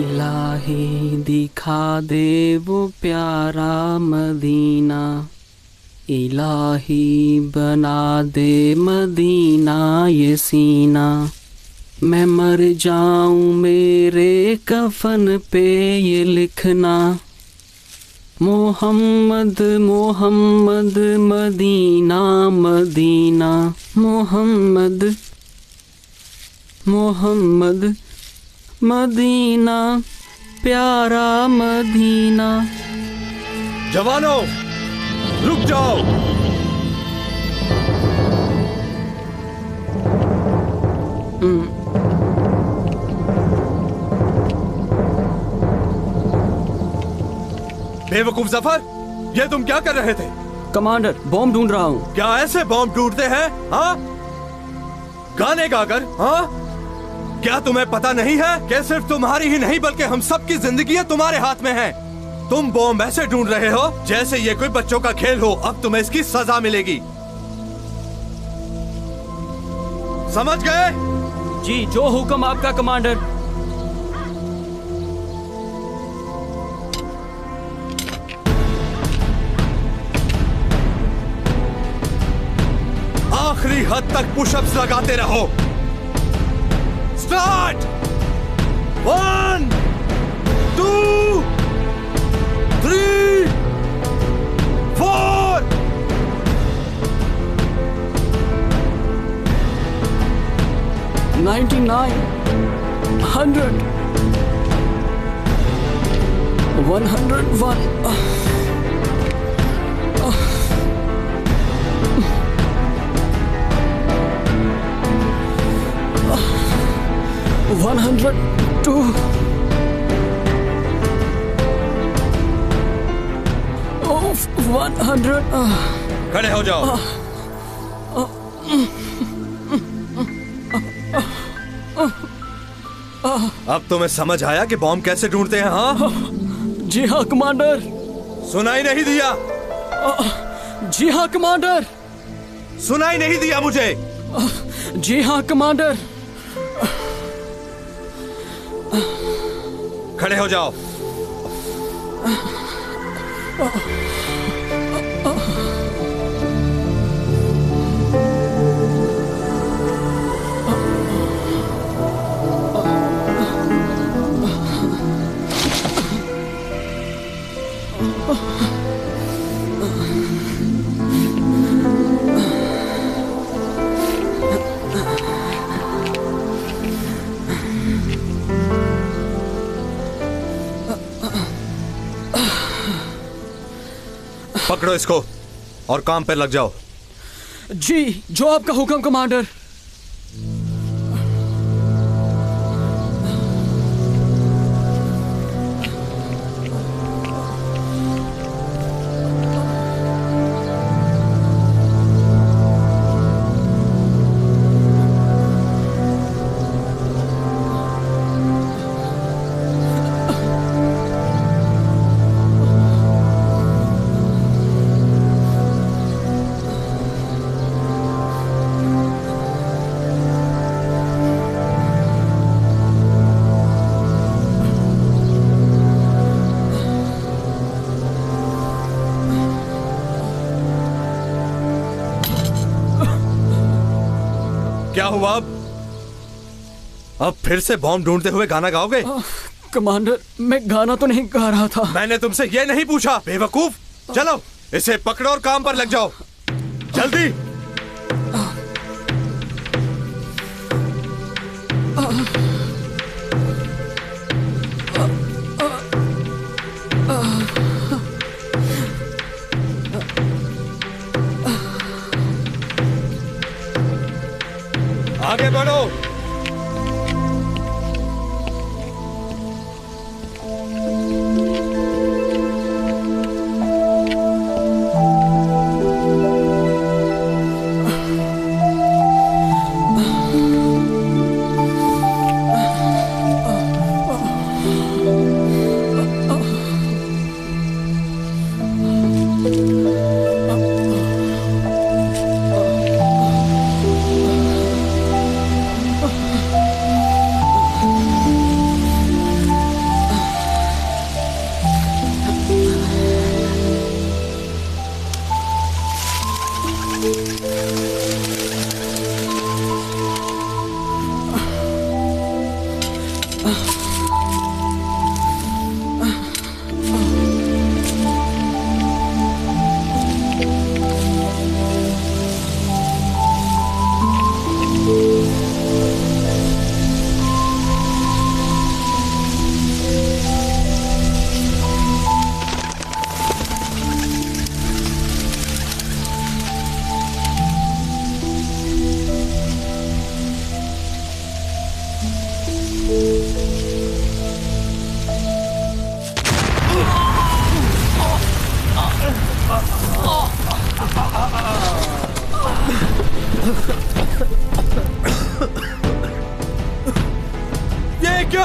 इलाही दिखा दे वो प्यारा मदीना, इलाही बना दे मदीना ये सीना। मैं मर जाऊं मेरे कफन पे ये लिखना, मोहम्मद मोहम्मद मदीना मदीना, मोहम्मद मोहम्मद मदीना प्यारा मदीना। जवानों रुक जाओ। बेवकूफ जफर, ये तुम क्या कर रहे थे? कमांडर, बॉम्ब ढूंढ रहा हूँ। क्या ऐसे बॉम्ब ढूंढते हैं? हाँ, गाने गाकर? हाँ, क्या तुम्हें पता नहीं है कि सिर्फ तुम्हारी ही नहीं बल्कि हम सबकी जिंदगियां तुम्हारे हाथ में हैं। तुम बॉम्ब ऐसे ढूंढ रहे हो जैसे ये कोई बच्चों का खेल हो। अब तुम्हें इसकी सजा मिलेगी, समझ गए? जी, जो हुक्म आपका कमांडर। आखिरी हद तक पुशअप्स लगाते रहो। स्टार्ट। 1 2 3 4 99 100 101 102 100। खड़े हो जाओ। अब तुम्हें समझ आया कि बॉम्ब कैसे ढूंढते हैं? हाँ जी हाँ कमांडर। सुनाई नहीं दिया? जी हाँ कमांडर। सुनाई नहीं दिया मुझे? जी हाँ कमांडर। खड़े हो जाओ। पकड़ो इसको और काम पर लग जाओ। जी, जो आपका हुक्म कमांडर। क्या हुआ? अब फिर से बॉम्ब ढूंढते हुए गाना गाओगे? कमांडर, मैं गाना तो नहीं गा रहा था। मैंने तुमसे ये नहीं पूछा बेवकूफ। चलो इसे पकड़ो और काम पर लग जाओ, जल्दी। आगे बढ़ो।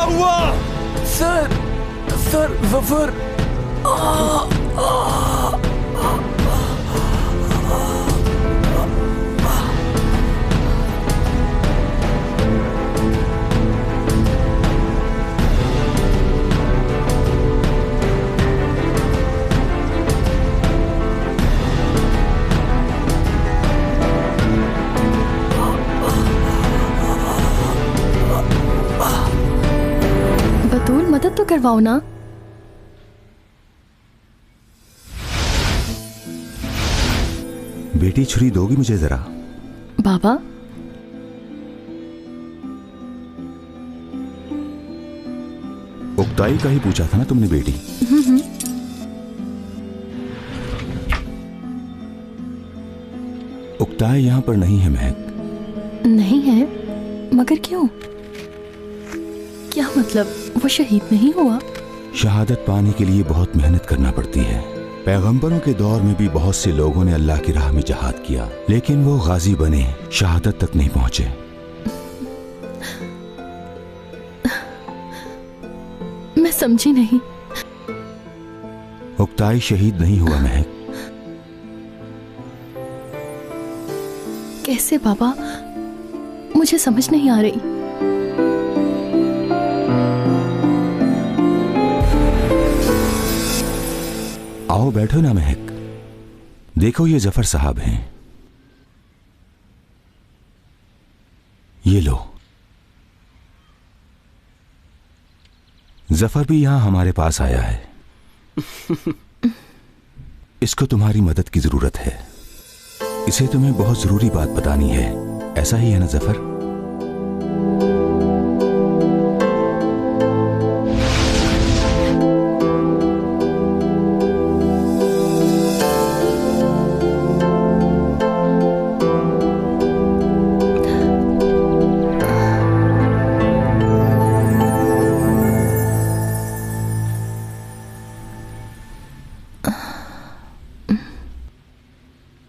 हुआ? सर जफर। बतूल, मदद तो करवाओ ना। बेटी, छुरी दोगी मुझे जरा? बाबा, उक्ताई का ही पूछा था ना तुमने बेटी? उक्ताई यहाँ पर नहीं है महक। नहीं है? मगर क्यों? क्या मतलब, वो शहीद नहीं हुआ? शहादत पाने के लिए बहुत मेहनत करना पड़ती है। पैगंबरों के दौर में भी बहुत से लोगों ने अल्लाह की राह में जहाद किया, लेकिन वो गाजी बने, शहादत तक नहीं पहुंचे। मैं समझी नहीं। उक्ताई शहीद नहीं हुआ महक। कैसे बाबा, मुझे समझ नहीं आ रही। आओ बैठो ना महक। देखो ये जफर साहब हैं। ये लो। जफर भी यहां हमारे पास आया है। इसको तुम्हारी मदद की जरूरत है। इसे तुम्हें बहुत जरूरी बात बतानी है। ऐसा ही है ना जफर?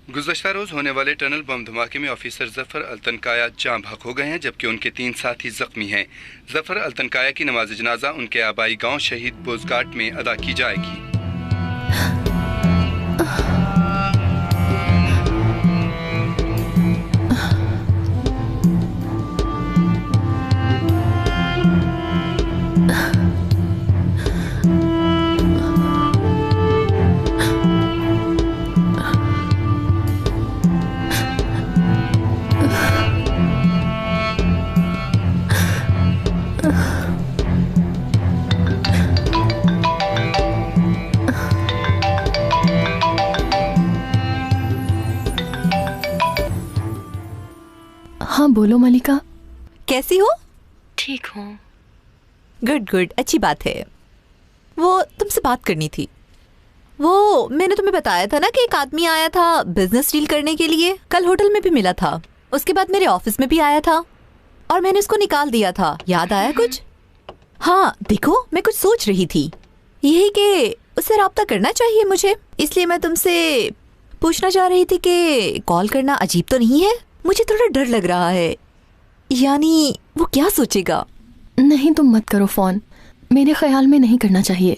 गुज़श्ता रोज होने वाले टनल बम धमाके में ऑफिसर जफर अल्तनकाया जाँ बहक हो गए हैं, जबकि उनके 3 साथी जख्मी हैं। जफर अल्तनकाया की नमाज जनाजा उनके आबाई गांव शहीद बोजघाट में अदा की जाएगी। हाँ बोलो मलिका। कैसी हो? ठीक हूँ। गुड गुड, अच्छी बात है। वो तुमसे बात करनी थी। वो मैंने तुम्हें बताया था ना कि एक आदमी आया था बिजनेस डील करने के लिए। कल होटल में भी मिला था, उसके बाद मेरे ऑफिस में भी आया था और मैंने उसको निकाल दिया था। याद आया कुछ? हाँ देखो, मैं कुछ सोच रही थी यही कि उससे राब्ता करना चाहिए मुझे, इसलिए मैं तुमसे पूछना चाह रही थी कि कॉल करना अजीब तो नहीं है? मुझे थोड़ा डर लग रहा है, यानी वो क्या सोचेगा। नहीं तुम मत करो फोन, मेरे ख्याल में नहीं करना चाहिए।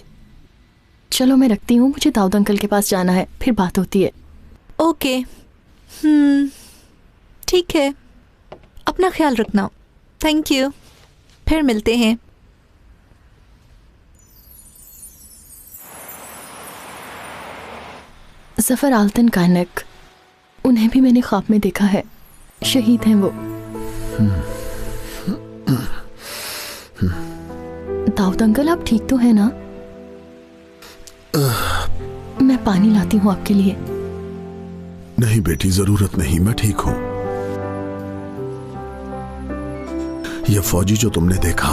चलो मैं रखती हूँ, मुझे दाऊद अंकल के पास जाना है, फिर बात होती है। ओके, ठीक है, अपना ख्याल रखना। थैंक यू, फिर मिलते हैं। जफर आल्तन कानक, उन्हें भी मैंने ख्वाब में देखा है। शहीद हैं वो। दाऊद अंकल आप ठीक तो हैं ना? मैं पानी लाती हूँ आपके लिए। नहीं बेटी, जरूरत नहीं, मैं ठीक हूं। यह फौजी जो तुमने देखा,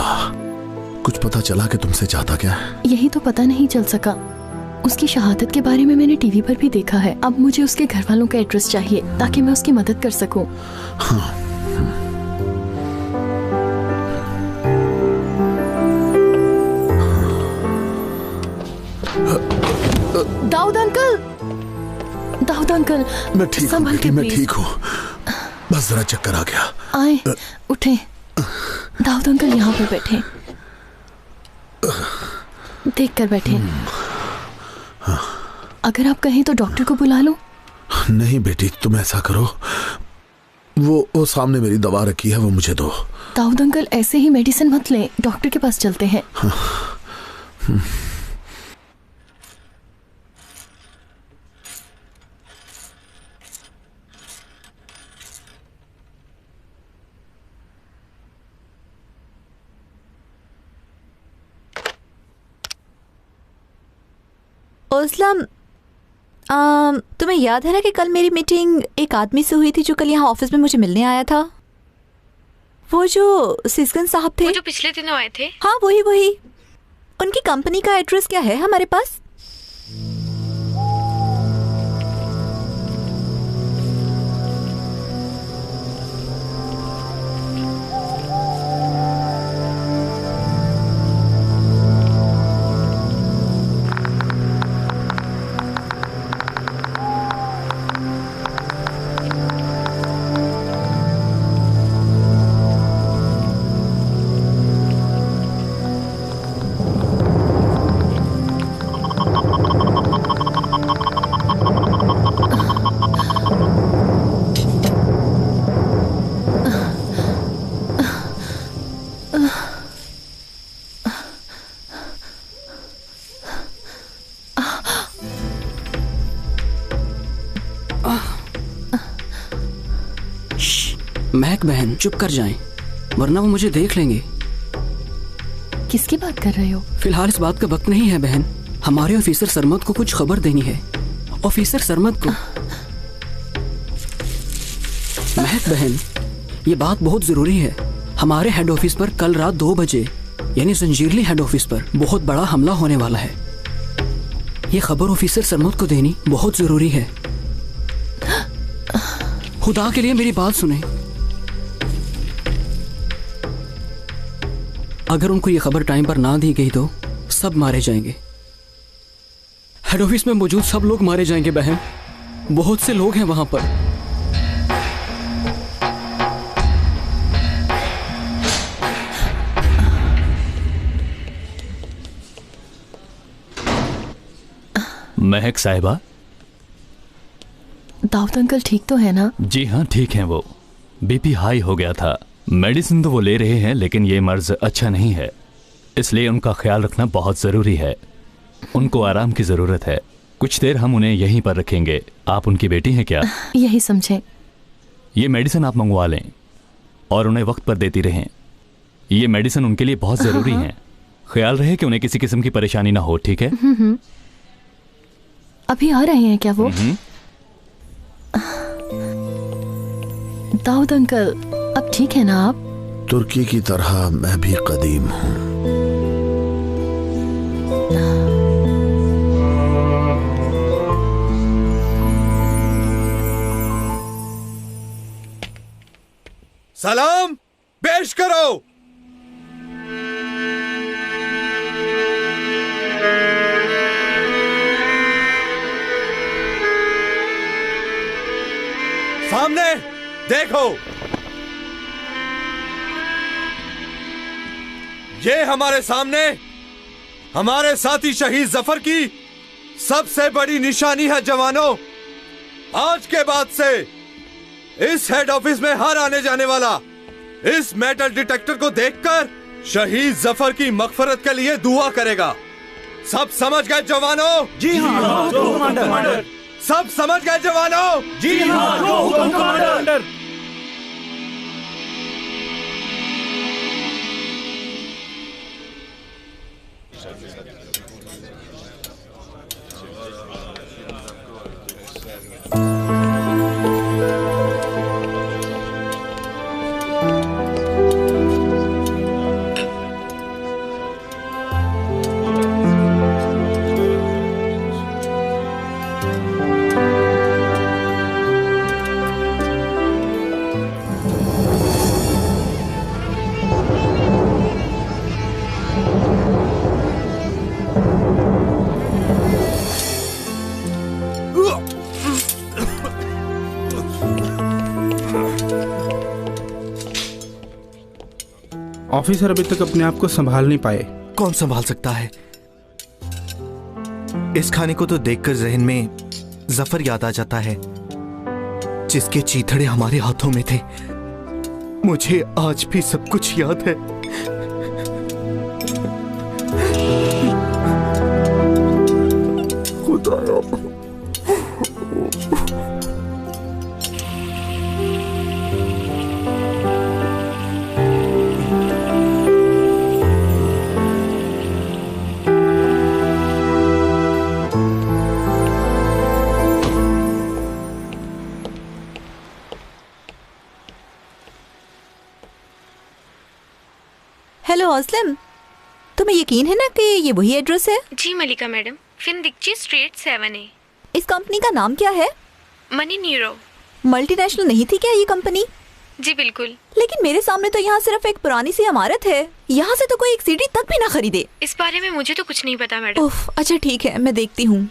कुछ पता चला कि तुमसे चाहता क्या है? यही तो पता नहीं चल सका। उसकी शहादत के बारे में मैंने टीवी पर भी देखा है। अब मुझे उसके घर वालों का एड्रेस चाहिए ताकि मैं उसकी मदद कर सकूं। हाँ। दाऊद अंकल, दाऊद अंकल, मैं ठीक हूँ बेटी, मैं ठीक हूँ, बस जरा चक्कर आ गया। आए, उठे। दाऊद अंकल यहाँ पर बैठे। देख कर बैठे। अगर आप कहें तो डॉक्टर को बुला लो। नहीं बेटी, तुम ऐसा करो, वो सामने मेरी दवा रखी है, वो मुझे दो। दाऊद अंकल, ऐसे ही मेडिसिन मत लें, डॉक्टर के पास चलते हैं। ओस्लम, तुम्हें याद है ना कि कल मेरी मीटिंग एक आदमी से हुई थी जो कल यहाँ ऑफिस में मुझे मिलने आया था? वो जो सिस्गन साहब थे, वो जो पिछले दिनों आए थे। हाँ, वही। उनकी कंपनी का एड्रेस क्या है हमारे पास? महक बहन, चुप कर जाएं, वरना वो मुझे देख लेंगे। किसकी बात कर रहे हो? फिलहाल इस बात का वक्त नहीं है बहन। हमारे ऑफिसर सरमद को कुछ खबर देनी है। ऑफिसर सरमद को। महक बहन, ये बात बहुत जरूरी है। हमारे हेड ऑफिस पर कल रात 2 बजे, यानी जंजीरली हेड ऑफिस पर बहुत बड़ा हमला होने वाला है। ये खबर ऑफिसर सरमद को देनी बहुत जरूरी है। खुदा के लिए मेरी बात सुने। अगर उनको ये खबर टाइम पर ना दी गई तो सब मारे जाएंगे। हेड ऑफिस में मौजूद सब लोग मारे जाएंगे बहन। बहुत से लोग हैं वहां पर। महक साहिबा, दाऊद अंकल ठीक तो है ना? जी हाँ, ठीक हैं। वो बीपी हाई हो गया था। मेडिसिन तो वो ले रहे हैं, लेकिन ये मर्ज अच्छा नहीं है, इसलिए उनका ख्याल रखना बहुत जरूरी है। उनको आराम की जरूरत है। कुछ देर हम उन्हें यहीं पर रखेंगे। आप उनकी बेटी हैं क्या? यही समझें। ये मेडिसिन आप मंगवा लें और उन्हें वक्त पर देती रहें। ये मेडिसिन उनके लिए बहुत जरूरी है। ख्याल रहे कि उन्हें किसी किस्म की परेशानी ना हो, ठीक है? अभी आ रहे हैं क्या वो? दाऊद अंकल, अब ठीक है ना आप? तुर्की की तरह मैं भी कदीम हूं। सलाम पेश करो। सामने देखो, ये हमारे सामने हमारे साथी शहीद जफर की सबसे बड़ी निशानी है। जवानों, आज के बाद से इस हेड ऑफिस में हर आने जाने वाला इस मेटल डिटेक्टर को देखकर शहीद जफर की मगफरत के लिए दुआ करेगा। सब समझ गए जवानों? जी हाँ कमांडर। सब समझ गए जवानों? जी हाँ कमांडर। ऑफिसर अभी तक अपने आप को संभाल नहीं पाए। कौन संभाल सकता है? इस खाने को तो देखकर जहन में जफर याद आ जाता है, जिसके चीथड़े हमारे हाथों में थे। मुझे आज भी सब कुछ याद है। खुदाया, हेलो अस्लम, तुम्हें यकीन है ना कि ये वही एड्रेस है? जी मलिका मैडम, फिन दिक्ची स्ट्रीट 7A। इस कंपनी का नाम क्या है? Money neuro. मल्टीनेशनल नहीं थी क्या ये कंपनी? जी बिल्कुल। लेकिन मेरे सामने तो यहाँ सिर्फ एक पुरानी सी इमारत है, यहाँ से तो कोई एक सीढ़ी तक भी ना खरीदे। इस बारे में मुझे तो कुछ नहीं पता मैडम। उफ, अच्छा ठीक है, मैं देखती हूँ।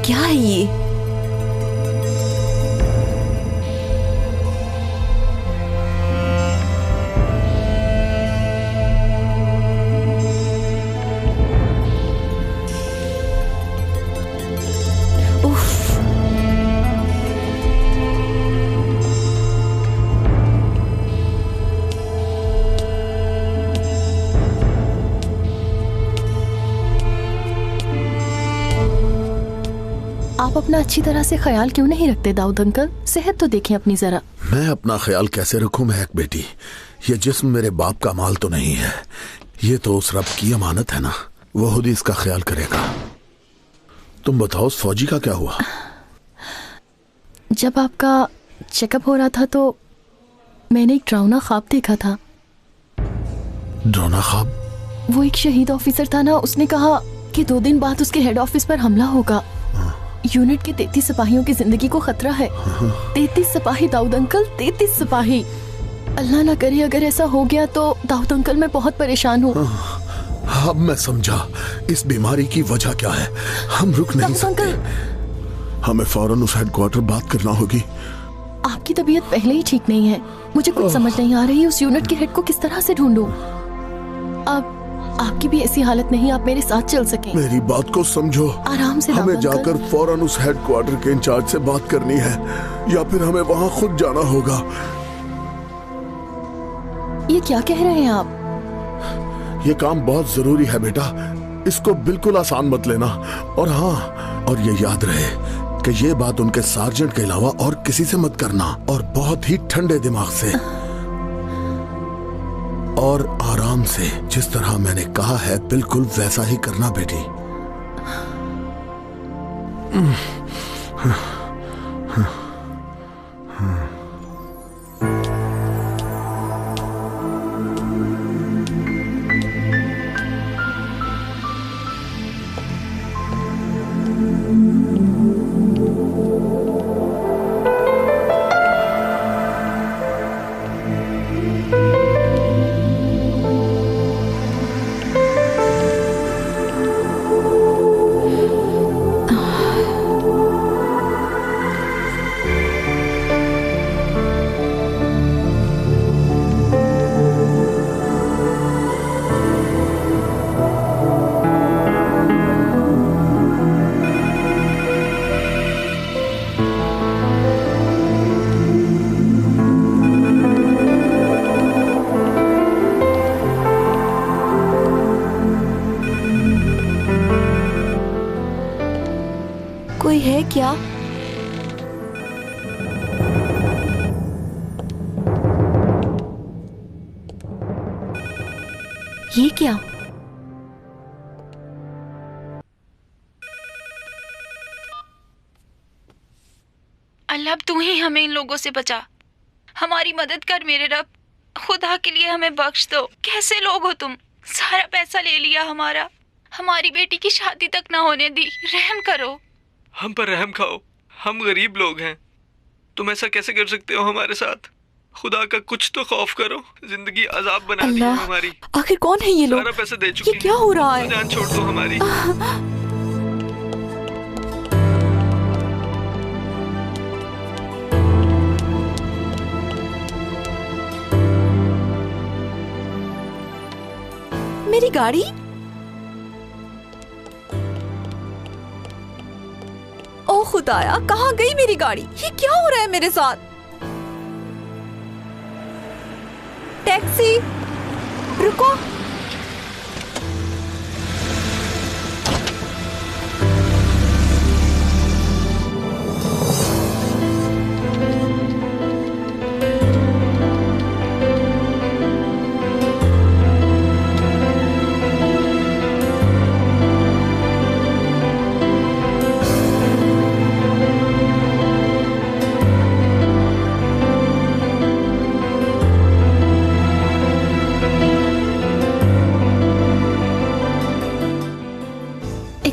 क्या है ये? आप अपना अच्छी तरह से ख्याल क्यों नहीं रखते दाऊद अंकल? सेहत तो देखें अपनी जरा। मैं अपना ख्याल कैसे रखूं महक बेटी? ये जिस्म मेरे बाप का माल तो नहीं है, ये तो उस रब की अमानत है ना, वो खुद ही इसका ख्याल करेगा। तुम बताओ उस फौजी का क्या हुआ? जब आपका चेकअप हो रहा था तो मैंने एक डरावना ख्वाब देखा था। डरावना ख्वाब? वो एक शहीद ऑफिसर था ना, उसने कहा कि 2 दिन बाद उसके हेड ऑफिस पर हमला होगा। यूनिट के 33 सिपाहियों की जिंदगी को खतरा है। 33 सिपाही दाऊद अंकल, 33 सिपाही। अल्लाह ना करे अगर ऐसा हो गया तो दाऊद अंकल मैं बहुत परेशान हूँ। अब मैं समझा इस बीमारी की वजह क्या है। हम रुक नहीं सकते, हमें फौरन उस हेडक्वार्टर बात करना होगी। आपकी तबीयत पहले ही ठीक नहीं है, मुझे कुछ समझ नहीं आ रही उस यूनिट के हेड को किस तरह से ढूंढूं। अब आपकी भी ऐसी हालत नहीं, आप मेरे साथ चल सकें। मेरी बात को समझो, आराम से। हमें जाकर फौरन उस हेडक्वार्टर के इंचार्ज से बात करनी है, या फिर हमें वहाँ खुद जाना होगा। ये क्या कह रहे हैं आप? ये काम बहुत जरूरी है बेटा, इसको बिल्कुल आसान मत लेना। और हाँ, और ये याद रहे कि ये बात उनके सार्जेंट के अलावा और किसी से मत करना, और बहुत ही ठंडे दिमाग से और आराम से। जिस तरह मैंने कहा है बिल्कुल वैसा ही करना बेटी। कोई है क्या? ये क्या? अल्लाह तू ही हमें इन लोगों से बचा, हमारी मदद कर मेरे रब, खुदा के लिए हमें बख्श दो। कैसे लोग हो तुम, सारा पैसा ले लिया हमारा, हमारी बेटी की शादी तक ना होने दी, रहम करो। हम पर रहम खाओ, हम गरीब लोग हैं, तुम ऐसा कैसे कर सकते हो हमारे साथ? खुदा का कुछ तो खौफ करो, जिंदगी अजाब बना दी है हमारी। आखिर कौन है ये लोग? सारा पैसा दे चुके ये क्या हो रहा है? जान छोड़ दो हमारी। मेरी गाड़ी? ओ खुदाया, कहाँ गई मेरी गाड़ी? ये क्या हो रहा है मेरे साथ? टैक्सी, रुको।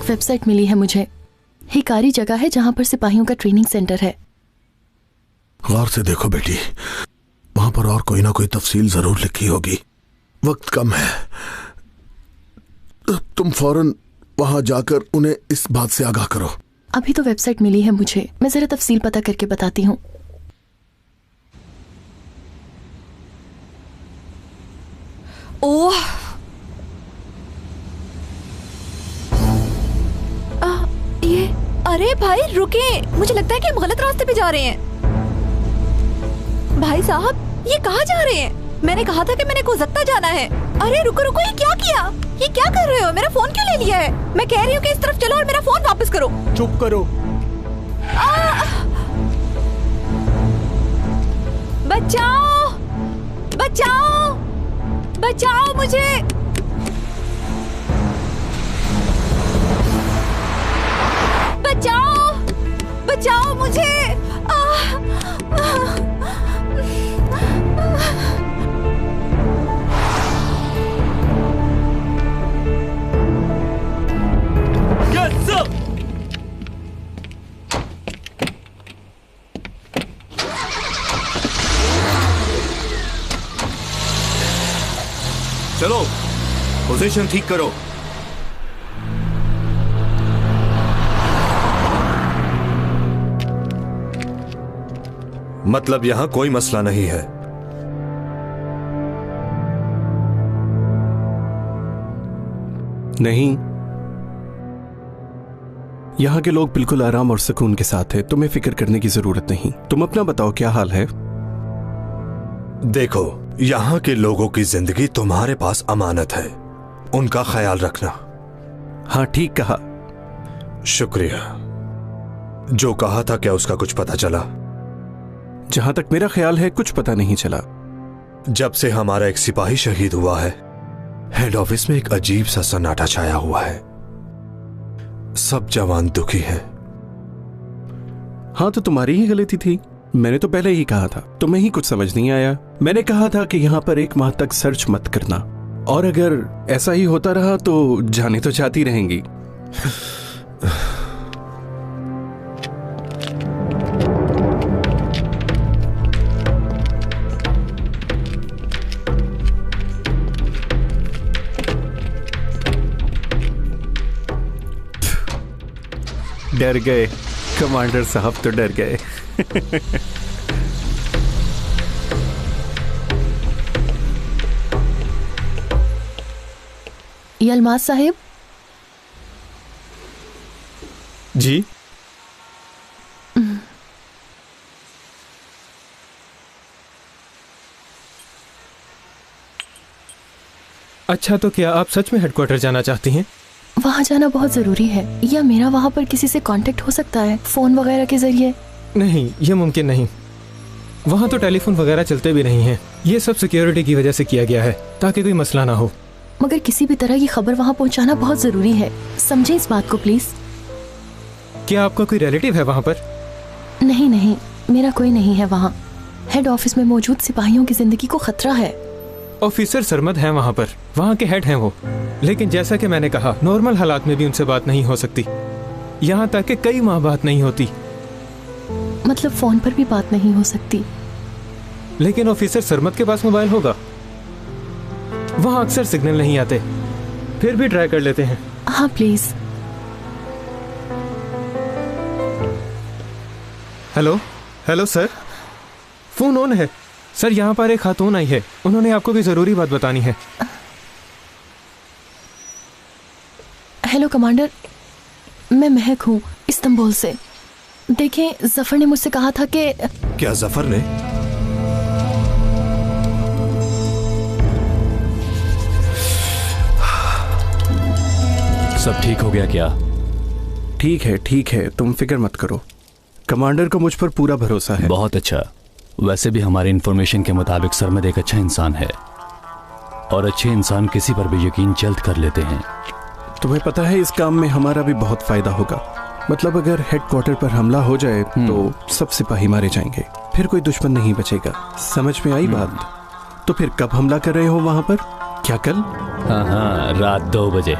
वेबसाइट मिली है मुझे। हिकारी जगह है जहां पर सिपाहियों का ट्रेनिंग सेंटर है। गौर से देखो बेटी, वहां पर और कोई ना कोई तफसील जरूर लिखी होगी। वक्त कम है, तुम फौरन वहां जाकर उन्हें इस बात से आगाह करो। अभी तो वेबसाइट मिली है मुझे, मैं जरा तफसील पता करके बताती हूँ। ओह, ये, अरे भाई रुके, मुझे लगता है कि हम गलत रास्ते पे जा रहे हैं। भाई साहब, ये कहाँ जा रहे हैं? मैंने कहा था कि मैंने कोलकाता जाना है। अरे रुको रुको, ये क्या किया? ये क्या कर रहे हो? मेरा फोन क्यों ले लिया है? मैं कह रही हूँ कि इस तरफ चलो और मेरा फोन वापस करो। चुप करो। बचाओ, बचाओ, बचाओ मुझे। बचाओ, बचाओ मुझे। चलो, पोजीशन ठीक करो। मतलब यहां कोई मसला नहीं है। नहीं, यहाँ के लोग बिल्कुल आराम और सुकून के साथ हैं। तुम्हें फिक्र करने की जरूरत नहीं। तुम अपना बताओ, क्या हाल है? देखो, यहाँ के लोगों की जिंदगी तुम्हारे पास अमानत है, उनका ख्याल रखना। हाँ, ठीक कहा। शुक्रिया। जो कहा था, क्या उसका कुछ पता चला? जहां तक मेरा ख्याल है, कुछ पता नहीं चला। जब से हमारा एक सिपाही शहीद हुआ है, हेड ऑफिस में एक अजीब सा सन्नाटा छाया हुआ है। सब जवान दुखी हैं। हाँ, तो तुम्हारी ही गलती थी। मैंने तो पहले ही कहा था, तुम्हें ही कुछ समझ नहीं आया। मैंने कहा था कि यहाँ पर 1 माह तक सर्च मत करना, और अगर ऐसा ही होता रहा तो जाने तो जाती रहेंगी। डर गए कमांडर साहब, तो डर गए। ये अलमाज साहिब जी। अच्छा, तो क्या आप सच में हेडक्वार्टर जाना चाहती हैं? वहाँ जाना बहुत जरूरी है, या मेरा वहाँ पर किसी से कांटेक्ट हो सकता है फोन वगैरह के जरिए? नहीं, ये मुमकिन नहीं। वहाँ तो टेलीफोन वगैरह चलते भी नहीं हैं। ये सब सिक्योरिटी की वजह से किया गया है, ताकि कोई मसला ना हो। मगर किसी भी तरह ये खबर वहाँ पहुँचाना बहुत जरूरी है। समझे इस बात को प्लीज। क्या आपका कोई रिलेटिव है वहाँ पर? नहीं नहीं, मेरा कोई नहीं है वहाँ। हेड ऑफिस में मौजूद सिपाहियों की जिंदगी को खतरा है। ऑफिसर सरमद हैं वहाँ पर, वहाँ के हेड हैं वो। लेकिन जैसा कि मैंने कहा, नॉर्मल हालात में भी उनसे बात नहीं हो सकती, यहाँ तक कि कई माह बात नहीं होती। मतलब फोन पर भी बात नहीं हो सकती? लेकिन ऑफिसर सरमद के पास मोबाइल होगा। वहाँ अक्सर सिग्नल नहीं आते, फिर भी ट्राई कर लेते हैं। हाँ please. Hello hello sir, phone on है सर। यहाँ पर एक खातून आई है, उन्होंने आपको कोई जरूरी बात बतानी है। हेलो कमांडर, मैं महक हूँ इस्तांबुल से। देखें, जफर ने मुझसे कहा था कि... क्या जफर ने? सब ठीक हो गया क्या? ठीक है, तुम फिक्र मत करो। कमांडर को मुझ पर पूरा भरोसा है। बहुत अच्छा। वैसे भी हमारी इंफॉर्मेशन के मुताबिक सरमद एक अच्छा इंसान है, और अच्छे इंसान किसी पर भी यकीन जल्द कर लेते हैं। तुम्हें पता है, इस काम में हमारा भी बहुत फायदा होगा। मतलब अगर हेडक्वार्टर पर हमला हो जाए तो सब सिपाही मारे जाएंगे, फिर कोई दुश्मन नहीं बचेगा। समझ में आई बात? तो फिर कब हमला कर रहे हो वहां पर? क्या कल? हाँ, रात 2 बजे।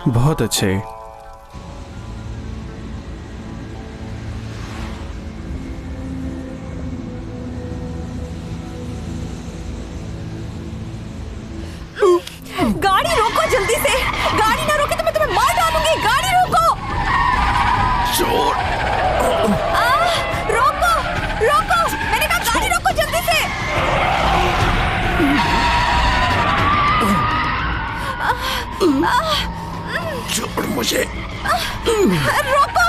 बहुत अच्छे। गाड़ी रोको जल्दी से। गाड़ी ना रोके तो मैं तुम्हें मार डालूंगी। गाड़ी रोको। रोको रोको, मैंने कहा गाड़ी रोको जल्दी से। छोड़ मुझे। रोको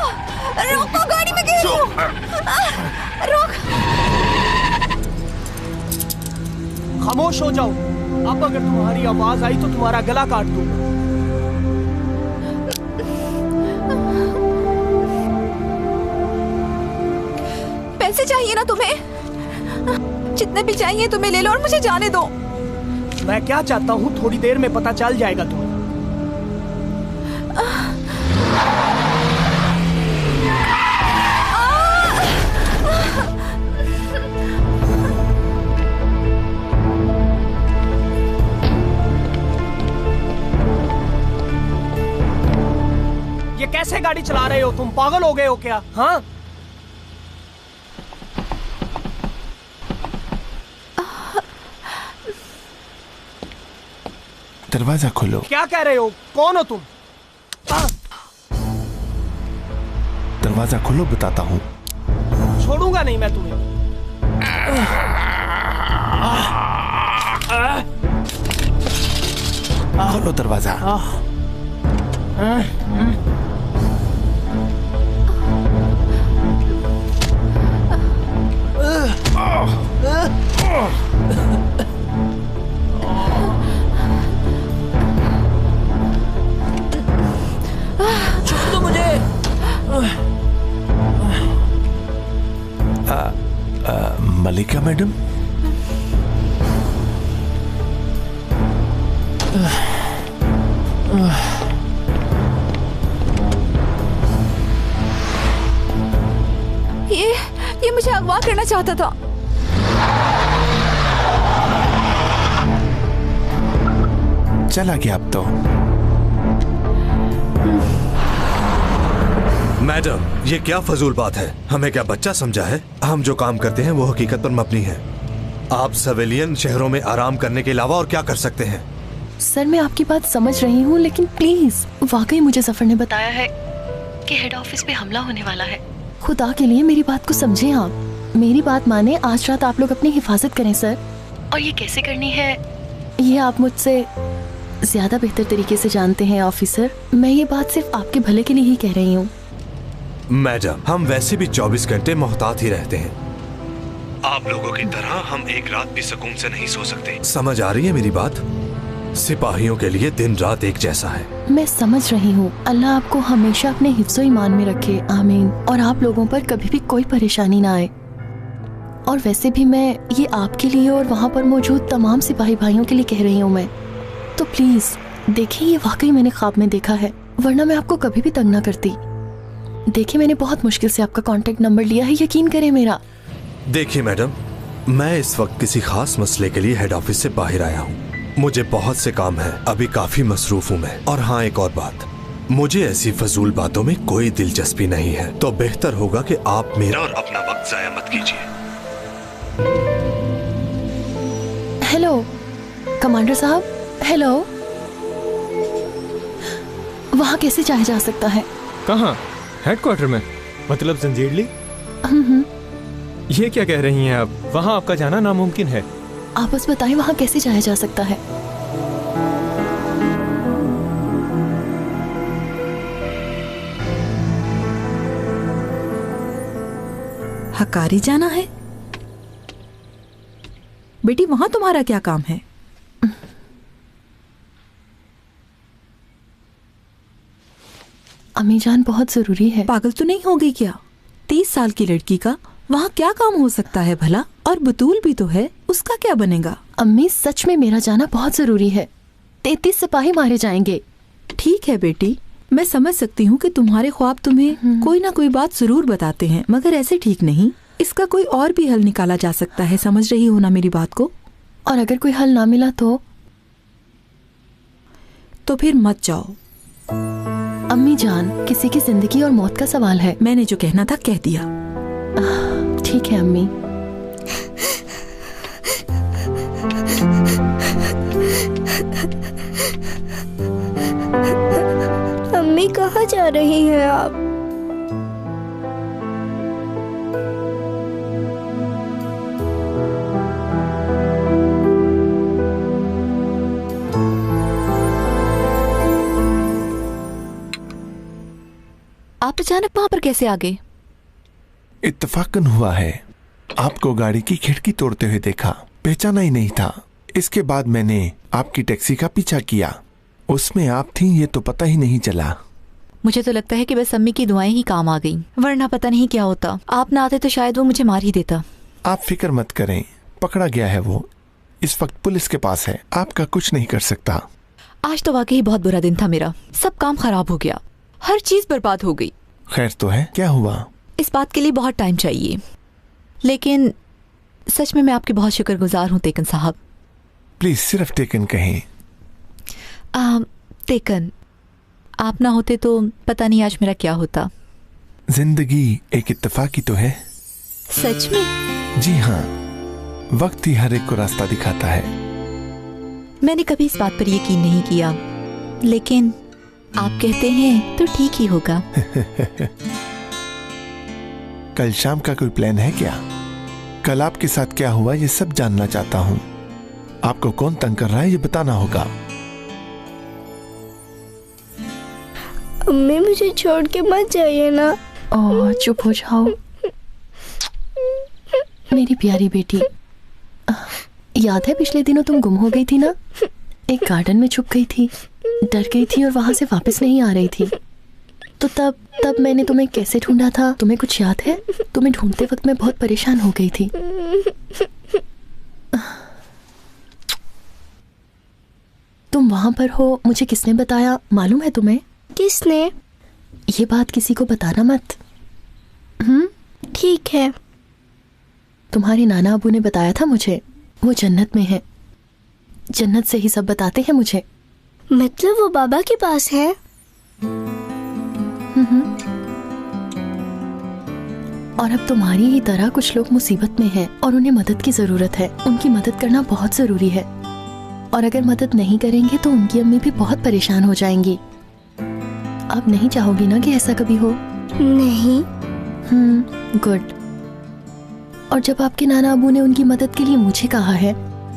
रोको, गाड़ी में गिर। रोक। खामोश हो जाओ। अब अगर तुम्हारी आवाज आई तो तुम्हारा गला काट दूंगा। पैसे चाहिए ना तुम्हें? जितने भी चाहिए तुम्हें ले लो और मुझे जाने दो। मैं क्या चाहता हूँ थोड़ी देर में पता चल जाएगा तुम्हें। ये कैसे गाड़ी चला रहे हो तुम? पागल हो गए हो क्या? हाँ, दरवाजा खोलो। क्या कह रहे हो? कौन हो तुम? दरवाजा खोलो, बताता हूँ। छोड़ूंगा नहीं मैं तुम्हें। खोलो दरवाजा। छोड़ दो मुझे। मलिका मैडम, ये मुझे अगवा करना चाहता था। चला गया अब तो। मैडम, ये क्या फजूल बात है? हमें क्या बच्चा समझा है? हम जो काम करते हैं वो हकीकत पर मबनी है। आप सिविलियन शहरों में आराम करने के अलावा और क्या कर सकते हैं? सर, मैं आपकी बात समझ रही हूँ, लेकिन प्लीज, वाकई मुझे जफर ने बताया है कि हेड ऑफिस पे हमला होने वाला है। खुदा के लिए मेरी बात को समझें आप। मेरी बात माने, आज रात आप लोग अपनी हिफाजत करें सर। और ये कैसे करनी है ये आप मुझसे ज्यादा बेहतर तरीके से जानते हैं ऑफिसर। मैं ये बात सिर्फ आपके भले के लिए ही कह रही हूँ। मैडम, हम वैसे भी 24 घंटे मोहतात ही रहते हैं। आप लोगों की तरह हम एक रात भी सुकून से नहीं सो सकते। समझ आ रही है मेरी बात? सिपाहियों के लिए दिन रात एक जैसा है। मैं समझ रही हूँ। अल्लाह आपको हमेशा अपने हिफ्ज़ो ईमान में रखे, आमीन। और आप लोगों पर कभी भी कोई परेशानी ना आए। और वैसे भी मैं ये आपके लिए और वहाँ पर मौजूद तमाम सिपाही भाइयों के लिए कह रही हूँ मैं। तो प्लीज देखिए, ये वाकई मैंने ख्वाब में देखा है, वरना मैं आपको कभी भी तंग ना करती। देखिए, मैंने बहुत मुश्किल से आपका कांटेक्ट नंबर लिया है, यकीन करें मेरा। देखिए मैडम, मैं इस वक्त किसी खास मसले के लिए हेड ऑफिस से बाहर आया हूँ। मुझे बहुत से काम है, अभी काफी मसरूफ हूँ मैं। और हाँ, एक और बात, मुझे ऐसी फजूल बातों में कोई दिलचस्पी नहीं है, तो बेहतर होगा कि आप मेरा और अपना वक्त जाया मत कीजिए। हेलो कमांडर साहब, हेलो। वहाँ कैसे जाया जा सकता है? कहाँ? हेडक्वार्टर में, मतलब जंजीरली? ये क्या कह रही हैं आप? वहाँ आपका जाना नामुमकिन है। आप बस बताएं वहाँ कैसे जाया जा सकता है? हकारी जाना है? बेटी, वहाँ तुम्हारा क्या काम है? अम्मी जान, बहुत जरूरी है। पागल तो नहीं हो गई क्या? 30 साल की लड़की का वहाँ क्या काम हो सकता है भला? और बतूल भी तो है, उसका क्या बनेगा? अम्मी, सच में मेरा जाना बहुत जरूरी है। 33 सिपाही मारे जाएंगे। ठीक है बेटी, मैं समझ सकती हूँ कि तुम्हारे ख्वाब तुम्हें कोई ना कोई बात जरूर बताते हैं, मगर ऐसे ठीक नहीं। इसका कोई और भी हल निकाला जा सकता है, समझ रही हो ना मेरी बात को? और अगर कोई हल ना मिला तो फिर मत जाओ। अम्मी जान, किसी की जिंदगी और मौत का सवाल है। मैंने जो कहना था कह दिया। ठीक है अम्मी। अम्मी, कहाँ जा रही हैं आप? आप अचानक वहां पर कैसे आ गए? इत्तफाकन हुआ है। आपको गाड़ी की खिड़की तोड़ते हुए देखा, पहचाना ही नहीं था। इसके बाद मैंने आपकी टैक्सी का पीछा किया, उसमें आप थीं ये तो पता ही नहीं चला। मुझे तो लगता है कि बस अम्मी की दुआएं ही काम आ गईं, वरना पता नहीं क्या होता। आप ना आते तो शायद वो मुझे मार ही देता। आप फिक्र मत करें, पकड़ा गया है वो, इस वक्त पुलिस के पास है, आपका कुछ नहीं कर सकता। आज तो वाकई बहुत बुरा दिन था मेरा, सब काम खराब हो गया, हर चीज बर्बाद हो गई। खैर तो है, क्या हुआ? इस बात के लिए बहुत टाइम चाहिए, लेकिन सच में मैं आपकी बहुत शुक्रगुजार हूँ टेकन साहब। प्लीज सिर्फ टेकन कहें। टेकन, आप ना होते तो पता नहीं आज मेरा क्या होता। जिंदगी एक इत्तेफाकी तो है। सच में? जी हाँ, वक्त ही हर एक को रास्ता दिखाता है। मैंने कभी इस बात पर यकीन नहीं किया, लेकिन आप कहते हैं तो ठीक ही होगा। कल शाम का कोई प्लान है क्या? कल आपके साथ क्या हुआ ये सब जानना चाहता हूँ। आपको कौन तंग कर रहा है ये बताना होगा। अम्मी, मुझे छोड़ के मत जाइए ना। ओह, चुप हो जाओ मेरी प्यारी बेटी। याद है पिछले दिनों तुम गुम हो गई थी ना? एक गार्डन में छुप गई थी, डर गई थी और वहां से वापस नहीं आ रही थी। तो तब मैंने तुम्हें कैसे ढूंढा था, तुम्हें कुछ याद है? तुम्हें ढूंढते वक्त मैं बहुत परेशान हो गई थी। तुम वहां पर हो, मुझे किसने बताया मालूम है तुम्हें? किसने? ये बात किसी को बताना मत। ठीक है। तुम्हारे नाना अबू ने बताया था मुझे, वो जन्नत में है। जन्नत से ही सब बताते हैं मुझे। मतलब वो बाबा के पास है? और अब तुम्हारी ही तरह कुछ लोग मुसीबत में हैं और उन्हें मदद की जरूरत है। उनकी मदद करना बहुत जरूरी है, और अगर मदद नहीं करेंगे तो उनकी अम्मी भी बहुत परेशान हो जाएंगी। आप नहीं चाहोगी ना कि ऐसा कभी हो? नहीं। गुड। और जब आपके नाना अबू ने उनकी मदद के लिए मुझे कहा है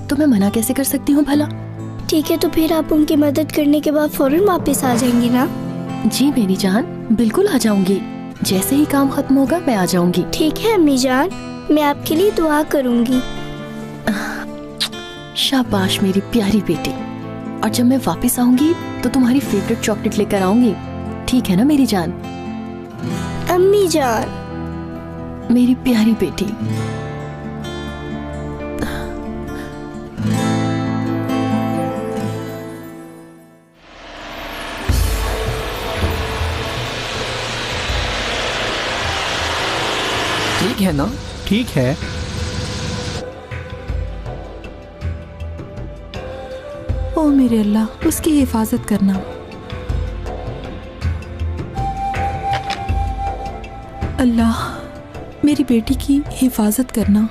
तो मैं मना कैसे कर सकती हूँ भला? ठीक है, तो फिर आप उनकी मदद करने के बाद फौरन वापस आ जाएंगी ना? जी मेरी जान, बिल्कुल आ जाऊंगी। जैसे ही काम खत्म होगा मैं आ जाऊंगी। ठीक है अम्मी जान, मैं आपके लिए दुआ करूंगी। शाबाश मेरी प्यारी बेटी। और जब मैं वापस आऊंगी तो तुम्हारी फेवरेट चॉकलेट लेकर आऊंगी, ठीक है ना मेरी जान? अम्मी जान। मेरी प्यारी बेटी। ठीक है ना? ठीक है। ओ मेरे अल्लाह, उसकी हिफाजत करना। अल्लाह, मेरी बेटी की हिफाजत करना।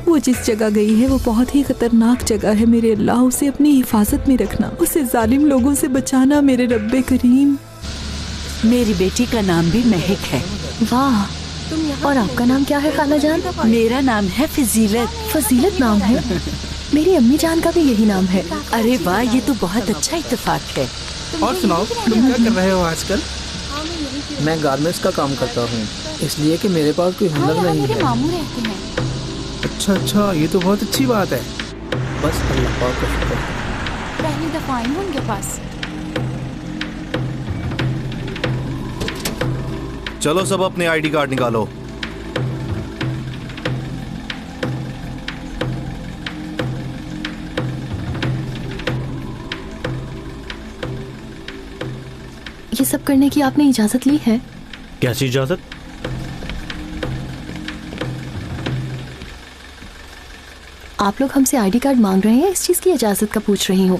वो जिस जगह गई है वो बहुत ही खतरनाक जगह है। मेरे अल्लाह, उसे अपनी हिफाजत में रखना, उसे जालिम लोगों से बचाना मेरे रब्बे करीम। मेरी बेटी का नाम भी महक है। वाह, और आपका नाम क्या है खाला जान? मेरा नाम है फजीलत। फजीलत नाम है? मेरी अम्मी जान का भी यही नाम है। अरे वाह, ये तो बहुत अच्छा इत्तेफाक है। और सुनाओ, तुम क्या कर रहे हो आजकल? मैं गारमेंट्स का काम करता हूँ, इसलिए कि मेरे पास कोई हुनर नहीं है। मामू रहते हैं। अच्छा, ये तो बहुत अच्छी बात है। बस अल्लाह पाक का शुक्र। पहली दफा आई हूँ उनके पास। चलो सब अपने आईडी कार्ड निकालो। ये सब करने की आपने इजाजत ली है? कैसी इजाजत? आप लोग हमसे आईडी कार्ड मांग रहे हैं, इस चीज की इजाजत का पूछ रही हूँ।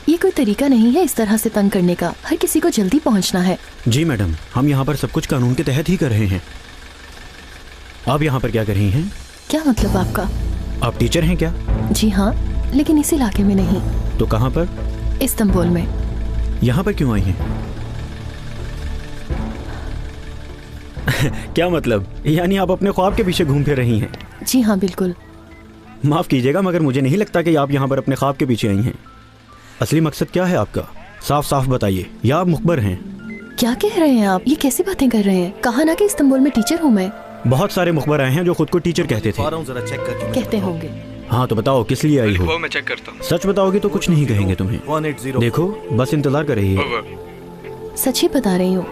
ये कोई तरीका नहीं है इस तरह से तंग करने का। हर किसी को जल्दी पहुँचना है। जी मैडम, हम यहाँ पर सब कुछ कानून के तहत ही कर रहे हैं। आप यहाँ पर क्या कर रही हैं? क्या मतलब आपका? आप टीचर हैं क्या? जी हाँ, लेकिन इस इलाके में नहीं। तो कहाँ पर? इस्तांबुल में। यहाँ पर क्यों आई हैं? क्या मतलब? यानी आप अपने ख्वाब के पीछे घूम फिर रही हैं? जी हाँ, बिल्कुल। माफ कीजिएगा, मगर मुझे नहीं लगता कि आप यहाँ पर अपने ख्वाब के पीछे आई हैं। असली मकसद क्या है आपका? साफ साफ बताइए, या आप मुखबर हैं? क्या कह रहे हैं आप? ये कैसी बातें कर रहे हैं? कहा ना कि इस्तांबुल में टीचर हूँ मैं। बहुत सारे मुखबर आए हैं जो खुद को टीचर कहते थे। जरा चेक करके कहते होंगे। हाँ तो बताओ, किस लिए आई हो? मैं चेक करता हूँ। सच बताओगी तो कुछ नहीं कहेंगे तुम्हें। 180। देखो, बस इंतजार कर रही है। सच ही बता रही हूँ।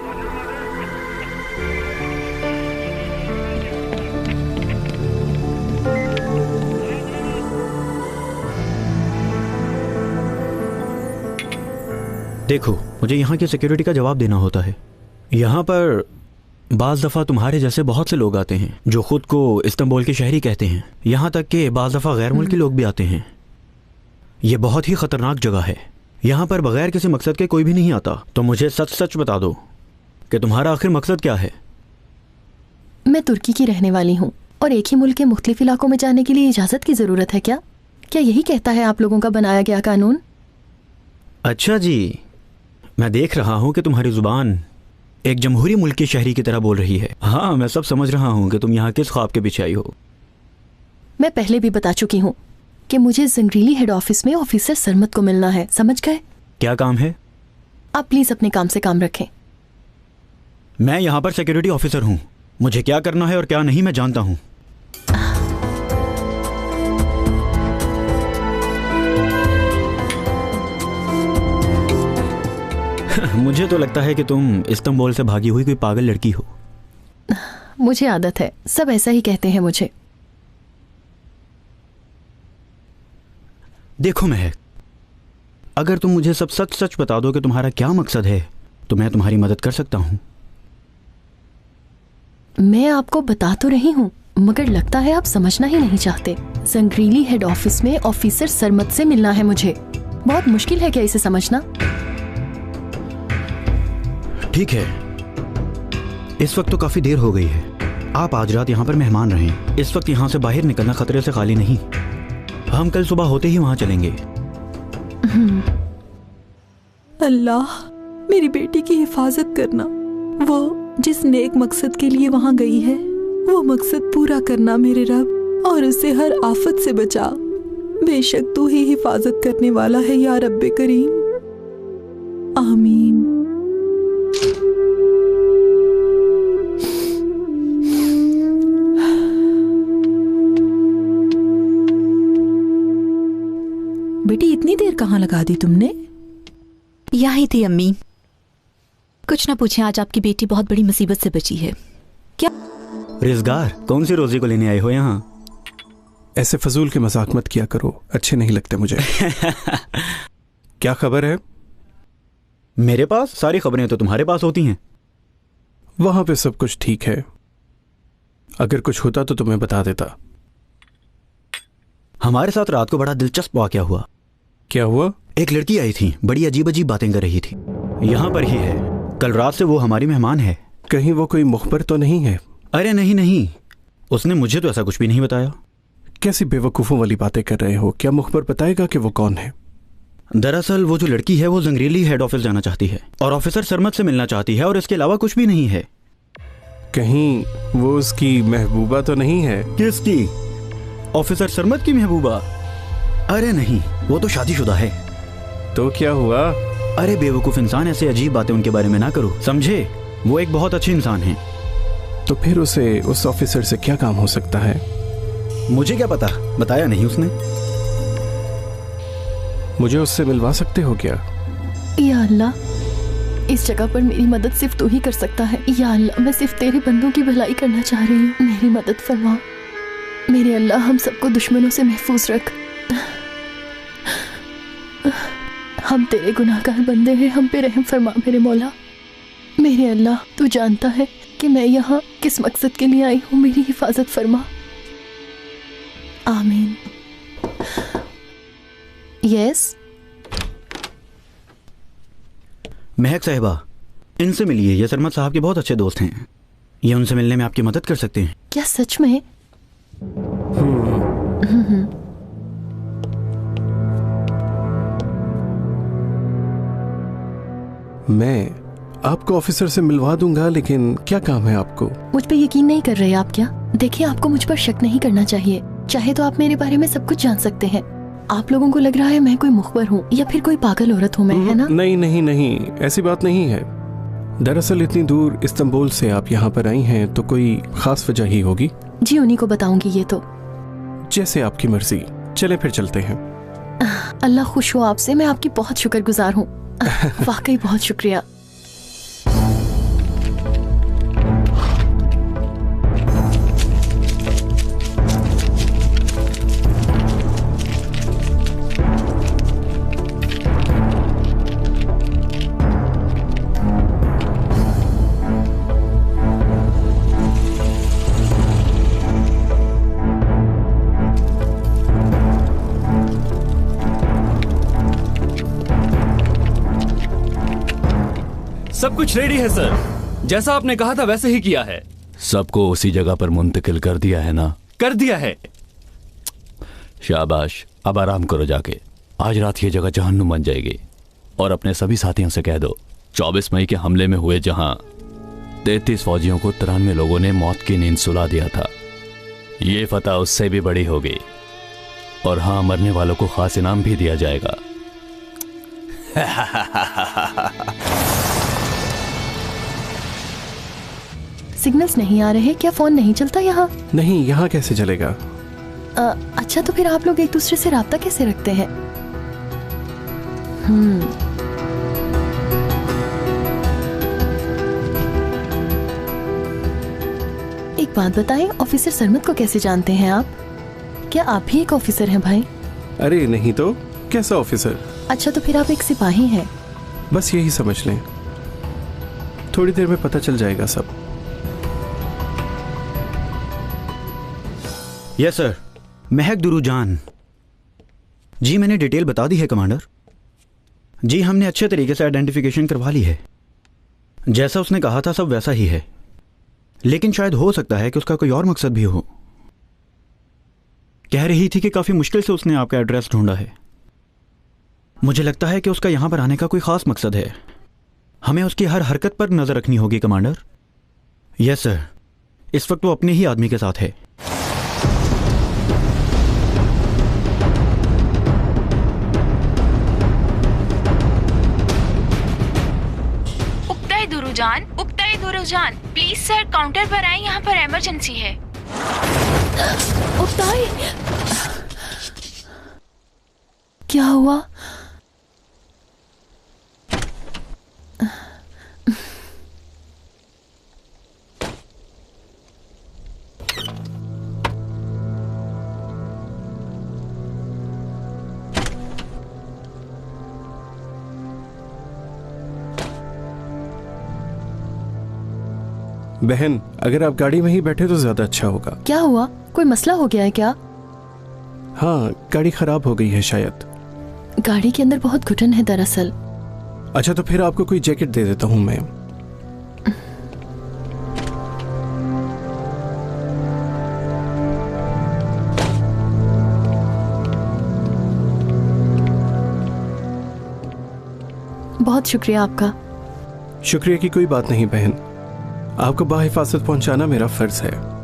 देखो, मुझे यहाँ की सिक्योरिटी का जवाब देना होता है। यहाँ पर बाज़ दफ़ा तुम्हारे जैसे बहुत से लोग आते हैं जो खुद को इस्तांबुल के शहरी कहते हैं। यहाँ तक कि बाज़ दफ़ा गैर मुल्की लोग भी आते हैं। ये बहुत ही ख़तरनाक जगह है। यहाँ पर बगैर किसी मकसद के कोई भी नहीं आता। तो मुझे सच सच बता दो कि तुम्हारा आखिर मकसद क्या है? मैं तुर्की की रहने वाली हूँ और एक ही मुल्क के मुख्तलिफ इलाकों में जाने के लिए इजाज़त की ज़रूरत है क्या? क्या यही कहता है आप लोगों का बनाया गया कानून? अच्छा जी, मैं देख रहा हूँ कि तुम्हारी ज़ुबान एक जमहूरी मुल्क के शहरी की तरह बोल रही है। हाँ, मैं सब समझ रहा हूँ कि तुम यहाँ किस ख्वाब के पीछे आई हो। मैं पहले भी बता चुकी हूँ कि मुझे जंगरीली हेड ऑफिस में ऑफिसर सरमत को मिलना है। समझ गए? क्या काम है? आप प्लीज अपने काम से काम रखें। मैं यहाँ पर सिक्योरिटी ऑफिसर हूँ। मुझे क्या करना है और क्या नहीं मैं जानता हूँ। मुझे तो लगता है कि तुम इस्तांबुल से भागी हुई कोई पागल लड़की हो। मुझे आदत है, सब ऐसा ही कहते हैं मुझे। देखो महक, अगर तुम मुझे सब सच सच बता दो कि तुम्हारा क्या मकसद है तो मैं तुम्हारी मदद कर सकता हूँ। मैं आपको बता तो रही हूँ, मगर लगता है आप समझना ही नहीं चाहते। जंगरीली हेड ऑफिस में ऑफिसर सरमत से मिलना है मुझे। बहुत मुश्किल है क्या इसे समझना? ठीक है, इस वक्त तो काफी देर हो गई है। आप आज रात यहाँ पर मेहमान रहें। इस वक्त यहाँ से बाहर निकलना खतरे से खाली नहीं। हम कल सुबह होते ही वहाँ चलेंगे। अल्लाह, मेरी बेटी की हिफाजत करना। वो जिस नेक मकसद के लिए वहाँ गई है वो मकसद पूरा करना मेरे रब, और उसे हर आफत से बचा। बेशक तू ही हिफाजत करने वाला है या रब्बे करीम। आमीन। बेटी, इतनी देर कहाँ लगा दी तुमने? यहाँ थी अम्मी। कुछ ना पूछे, आज आपकी बेटी बहुत बड़ी मुसीबत से बची है। क्या रिज़गार, कौन सी रोजी को लेने आए हो यहाँ? ऐसे फजूल के मजाक मत किया करो, अच्छे नहीं लगते मुझे। क्या खबर है? मेरे पास सारी खबरें तो तुम्हारे पास होती हैं। वहां पे सब कुछ ठीक है, अगर कुछ होता तो तुम्हें बता देता। हमारे साथ रात को बड़ा दिलचस्प वाकया हुआ। क्या हुआ? एक लड़की आई थी, बड़ी अजीब अजीब बातें कर रही थी। यहाँ पर ही है, कल रात से वो हमारी मेहमान है। कहीं वो कोई मुखबर तो नहीं है? अरे नहीं नहीं, उसने मुझे तो ऐसा कुछ भी नहीं बताया। कैसी बेवकूफ़ों वाली बातें कर रहे हो? क्या मुखबर बताएगा कि वो कौन है? दरअसल वो जो लड़की है वो जंगरेली हेड ऑफिस जाना चाहती है और ऑफिसर सरमद से मिलना चाहती है, और इसके अलावा कुछ भी नहीं है। कहीं वो उसकी महबूबा तो नहीं है? किसकी? ऑफिसर सरमद की महबूबा? अरे नहीं, वो तो शादीशुदा है। तो क्या हुआ? अरे बेवकूफ इंसान, ऐसे अजीब बातें उनके बारे में ना करो, समझे? वो एक बहुत अच्छे इंसान हैं। तो फिर उसे उस ऑफिसर से क्या काम हो सकता है? मुझे क्या पता, बताया नहीं उसने। मुझे उससे मिलवा सकते हो क्या? या अल्लाह, इस जगह पर मेरी मदद सिर्फ तू ही कर सकता है। या अल्लाह, मैं सिर्फ तेरे बंदों की भलाई करना चाह रही हूँ, मेरी मदद फरमा। मेरे अल्लाह, हम सबको दुश्मनों से महफूज रख। हम तेरे गुनाहगार बंदे हैं, हम पे रहम फरमा मेरे मौला। मेरे अल्लाह, तू जानता है कि मैं यहाँ किस मकसद के लिए आई हूँ, मेरी हिफाजत फरमा। आमीन। यस। महक साहिबा, इनसे मिलिए, ये सरमद साहब के बहुत अच्छे दोस्त हैं। ये उनसे मिलने में आपकी मदद कर सकते हैं। क्या सच में? मैं आपको ऑफिसर से मिलवा दूंगा, लेकिन क्या काम है आपको? मुझ पे यकीन नहीं कर रहे आप क्या? देखिए, आपको मुझ पर शक नहीं करना चाहिए। चाहे तो आप मेरे बारे में सब कुछ जान सकते हैं। आप लोगों को लग रहा है मैं कोई मुखबर हूँ या फिर कोई पागल औरत हूँ मैं, है ना? नहीं नहीं नहीं, ऐसी बात नहीं है। दरअसल इतनी दूर इस्तांबुल से आप यहाँ पर आई हैं तो कोई खास वजह ही होगी। जी, उन्हीं को बताऊंगी ये तो। जैसे आपकी मर्जी। चले फिर चलते हैं। अल्लाह खुश हो आपसे, मैं आपकी बहुत शुक्रगुजार हूँ। वाकई बहुत शुक्रिया। सब कुछ रेडी है सर, जैसा आपने कहा था वैसे ही किया है। सबको उसी जगह पर मुंतकिल कर दिया है ना? कर दिया है। शाबाश, अब आराम करो जाके। आज रात ये जगह जहन्नुम बन जाएगी। और अपने सभी साथियों से कह दो, 24 मई के हमले में हुए जहां 33 फौजियों को 93 लोगों ने मौत की नींद सुला दिया था, ये फतह उससे भी बड़ी होगी। और हाँ, मरने वालों को खास इनाम भी दिया जाएगा। सिग्नल्स नहीं आ रहे क्या? फोन नहीं चलता यहाँ? नहीं, यहाँ कैसे चलेगा? अच्छा, तो फिर आप लोग एक दूसरे से राब्ता कैसे रखते हैं? एक बात बताएं, ऑफिसर सरमद को कैसे जानते हैं आप? क्या आप भी एक ऑफिसर हैं भाई? अरे नहीं तो, कैसा ऑफिसर? अच्छा, तो फिर आप एक सिपाही हैं। बस यही समझ लें, थोड़ी देर में पता चल जाएगा सब। यस सर, महक दुरुजान। जी मैंने डिटेल बता दी है कमांडर। जी हमने अच्छे तरीके से आइडेंटिफिकेशन करवा ली है। जैसा उसने कहा था सब वैसा ही है, लेकिन शायद हो सकता है कि उसका कोई और मकसद भी हो। कह रही थी कि काफी मुश्किल से उसने आपका एड्रेस ढूंढा है। मुझे लगता है कि उसका यहां पर आने का कोई खास मकसद है। हमें उसकी हर हरकत पर नजर रखनी होगी कमांडर। यस सर, इस वक्त वो अपने ही आदमी के साथ है। उक्ताई दुरुजान, प्लीज सर काउंटर पर आए, यहाँ पर इमरजेंसी है। उक्ताई, क्या हुआ? बहन, अगर आप गाड़ी में ही बैठे तो ज्यादा अच्छा होगा। क्या हुआ? कोई मसला हो गया है क्या? हाँ, गाड़ी खराब हो गई है शायद। गाड़ी के अंदर बहुत घुटन है दरअसल। अच्छा, तो फिर आपको कोई जैकेट दे देता हूँ मैं। बहुत शुक्रिया आपका। शुक्रिया की कोई बात नहीं बहन, आपको बाहिफाजत पहुंचाना मेरा फर्ज है।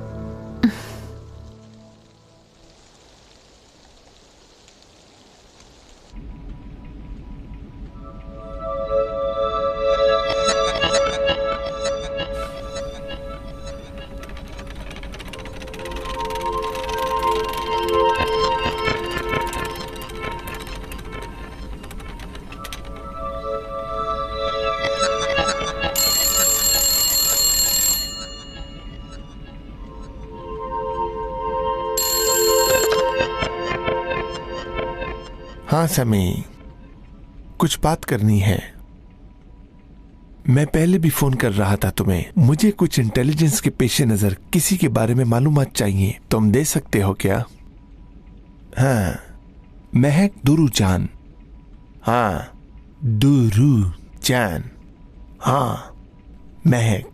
हाँ समी, कुछ बात करनी है। मैं पहले भी फोन कर रहा था तुम्हें। मुझे कुछ इंटेलिजेंस के पेश नजर किसी के बारे में मालूमात चाहिए, तुम दे सकते हो क्या? हाँ, महक दुरुजान। हाँ, दुरुजान। हाँ महक,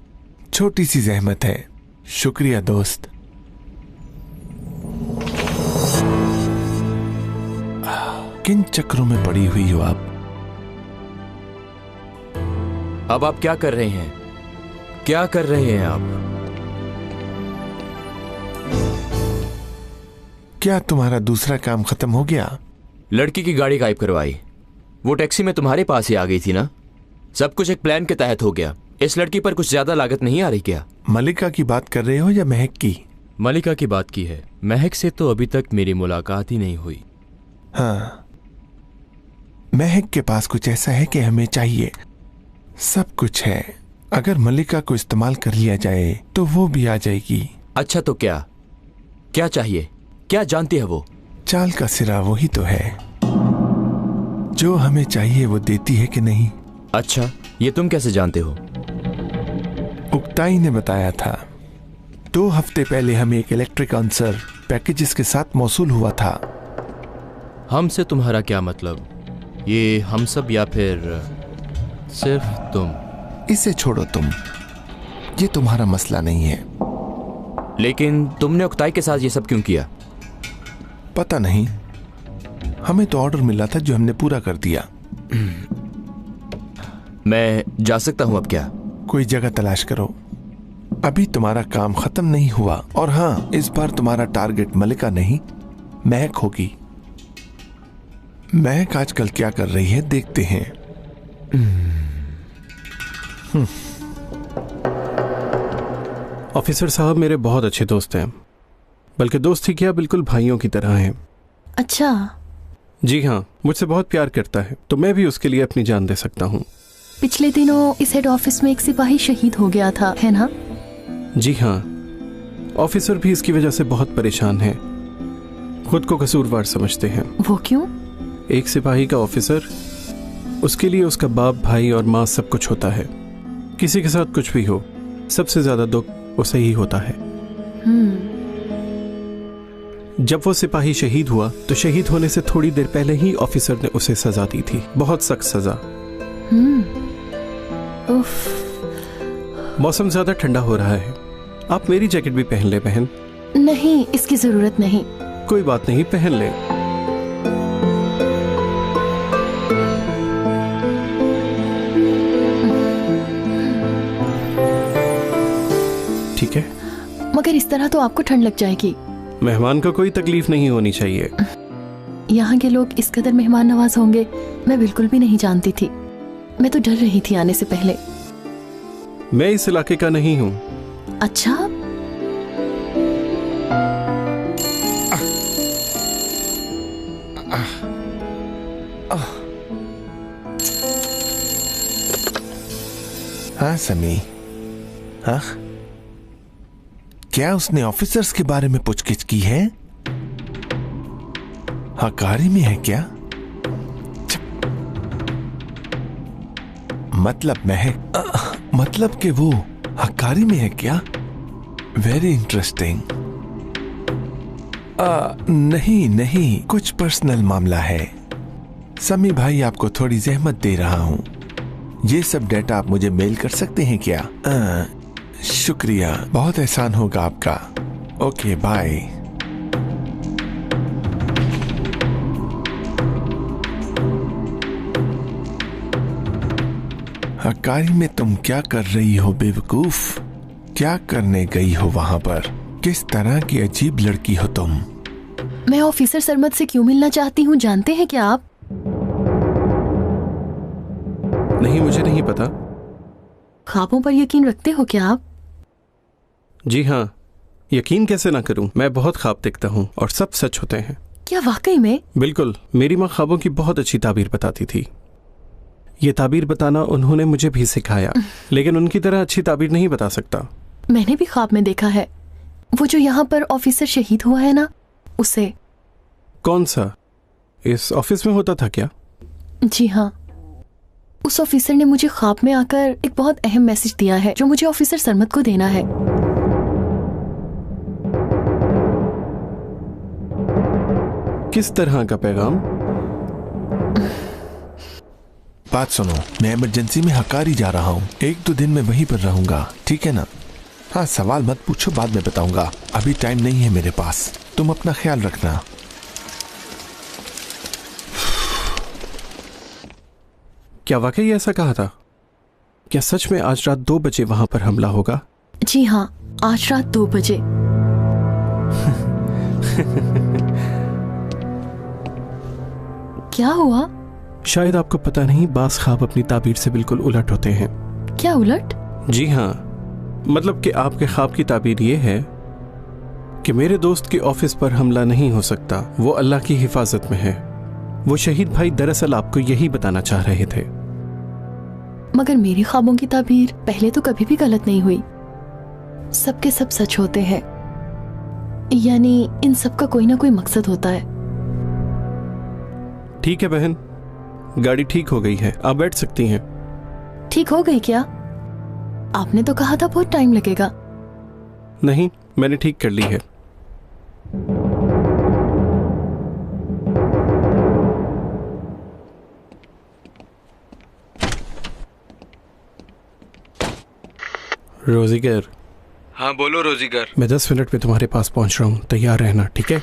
छोटी सी जहमत है। शुक्रिया दोस्त। किन चक्रों में पड़ी हुई हो आप? अब आप क्या कर रहे हैं? क्या कर रहे हैं आप? क्या तुम्हारा दूसरा काम खत्म हो गया? लड़की की गाड़ी गायब करवाई। वो टैक्सी में तुम्हारे पास ही आ गई थी ना? सब कुछ एक प्लान के तहत हो गया। इस लड़की पर कुछ ज्यादा लागत नहीं आ रही क्या? मलिका की बात कर रहे हो या महक की? मलिका की बात की है। महक से तो अभी तक मेरी मुलाकात ही नहीं हुई। हाँ, महक के पास कुछ ऐसा है कि हमें चाहिए। सब कुछ है। अगर मलिका को इस्तेमाल कर लिया जाए तो वो भी आ जाएगी। अच्छा, तो क्या क्या चाहिए? क्या जानती है वो? चाल का सिरा वही तो है। जो हमें चाहिए वो देती है कि नहीं। अच्छा, ये तुम कैसे जानते हो? उक्ताई ने बताया था। 2 हफ्ते पहले हमें एक इलेक्ट्रिक आंसर पैकेजेस के साथ मौसूल हुआ था। हमसे तुम्हारा क्या मतलब? ये हम सब या फिर सिर्फ तुम? इसे छोड़ो तुम, ये तुम्हारा मसला नहीं है। लेकिन तुमने उक्ताई के साथ ये सब क्यों किया? पता नहीं, हमें तो ऑर्डर मिला था जो हमने पूरा कर दिया। मैं जा सकता हूं अब क्या? कोई जगह तलाश करो। अभी तुम्हारा काम खत्म नहीं हुआ। और हाँ, इस बार तुम्हारा टारगेट मलिका नहीं महक होगी। महक आजकल क्या कर रही है देखते हैं। ऑफिसर साहब मेरे बहुत अच्छे दोस्त हैं, बल्कि दोस्त ही क्या, बिल्कुल भाइयों की तरह हैं। अच्छा। जी हाँ, मुझसे बहुत प्यार करता है, तो मैं भी उसके लिए अपनी जान दे सकता हूँ। पिछले दिनों इस हेड ऑफिस में एक सिपाही शहीद हो गया था, है ना? जी हाँ, ऑफिसर भी इसकी वजह से बहुत परेशान है। खुद को कसूरवार समझते हैं। वो क्यों? एक सिपाही का ऑफिसर, उसके लिए उसका बाप, भाई और माँ सब कुछ होता है। किसी के साथ कुछ भी हो, सबसे ज्यादा दुख उसे ही होता है। जब वो सिपाही शहीद हुआ तो शहीद होने से थोड़ी देर पहले ही ऑफिसर ने उसे सजा दी थी, बहुत सख्त सजा। मौसम ज्यादा ठंडा हो रहा है, आप मेरी जैकेट भी पहन ले बहन। नहीं, इसकी जरूरत नहीं। कोई बात नहीं, पहन ले। ठीक है, मगर इस तरह तो आपको ठंड लग जाएगी। मेहमान को कोई तकलीफ नहीं होनी चाहिए। यहाँ के लोग इस कदर मेहमान नवाज होंगे मैं बिल्कुल भी नहीं जानती थी। मैं तो डर रही थी आने से पहले। मैं इस इलाके का नहीं हूँ। अच्छा? हाँ समी, हाँ, क्या उसने ऑफिसर्स के बारे में पूछगिछ की है? हकारी में है क्या? मतलब महक, मतलब कि वो हक्कारी में है क्या? Very interesting. नहीं नहीं, कुछ पर्सनल मामला है। समी भाई, आपको थोड़ी जहमत दे रहा हूँ। ये सब डेटा आप मुझे मेल कर सकते हैं क्या? शुक्रिया, बहुत एहसान होगा आपका। Okay bye. हक्कारी में तुम क्या कर रही हो बेवकूफ? क्या करने गई हो वहां पर? किस तरह की अजीब लड़की हो तुम? मैं ऑफिसर सरमद से क्यों मिलना चाहती हूँ जानते हैं क्या आप? नहीं, मुझे नहीं पता। ख्वाबों पर यकीन रखते हो क्या आप? जी हाँ, यकीन कैसे ना करूं। मैं बहुत ख्वाब देखता हूँ और सब सच होते हैं। क्या वाकई में? बिल्कुल। मेरी माँ ख्वाबों की बहुत अच्छी ताबीर बताती थी। ये ताबीर बताना उन्होंने मुझे भी सिखाया, लेकिन उनकी तरह अच्छी ताबीर नहीं बता सकता। मैंने भी ख्वाब में देखा है, वो जो यहाँ पर ऑफिसर शहीद हुआ है ना, उसे। कौन सा? इस ऑफिस में होता था क्या? जी हाँ, उस ऑफिसर ने मुझे ख्वाब में आकर एक बहुत अहम मैसेज दिया है जो मुझे ऑफिसर सरमद को देना है। किस तरह का पैगाम? बात सुनो, मैं इमरजेंसी में हक्कारी जा रहा हूँ। 1-2 दिन में वहीं पर रहूंगा, ठीक है ना? हाँ, सवाल मत पूछो, बाद में बताऊंगा। अभी टाइम नहीं है मेरे पास। तुम अपना ख्याल रखना। क्या वाकई ऐसा कहा था? क्या सच में आज रात 2 बजे वहां पर हमला होगा? जी हाँ, आज रात 2 बजे। क्या हुआ? शायद आपको पता नहीं, बास ख्वाब अपनी ताबीर से बिल्कुल उलट होते हैं। क्या उलट? जी हाँ, मतलब कि आपके ख्वाब की ताबीर ये है कि मेरे दोस्त के ऑफिस पर हमला नहीं हो सकता, वो अल्लाह की हिफाजत में है। वो शहीद भाई दरअसल आपको यही बताना चाह रहे थे। मगर मेरी ख्वाबों की ताबीर पहले तो कभी भी गलत नहीं हुई। सबके सब सच होते हैं, यानी इन सब का कोई ना कोई मकसद होता है। ठीक है बहन, गाड़ी ठीक हो गई है, आप बैठ सकती हैं। ठीक हो गई क्या? आपने तो कहा था बहुत टाइम लगेगा। नहीं, मैंने ठीक कर ली है। रोजीगर। हाँ बोलो रोजीगर। मैं 10 मिनट में तुम्हारे पास पहुंच रहा हूँ, तैयार रहना, ठीक है?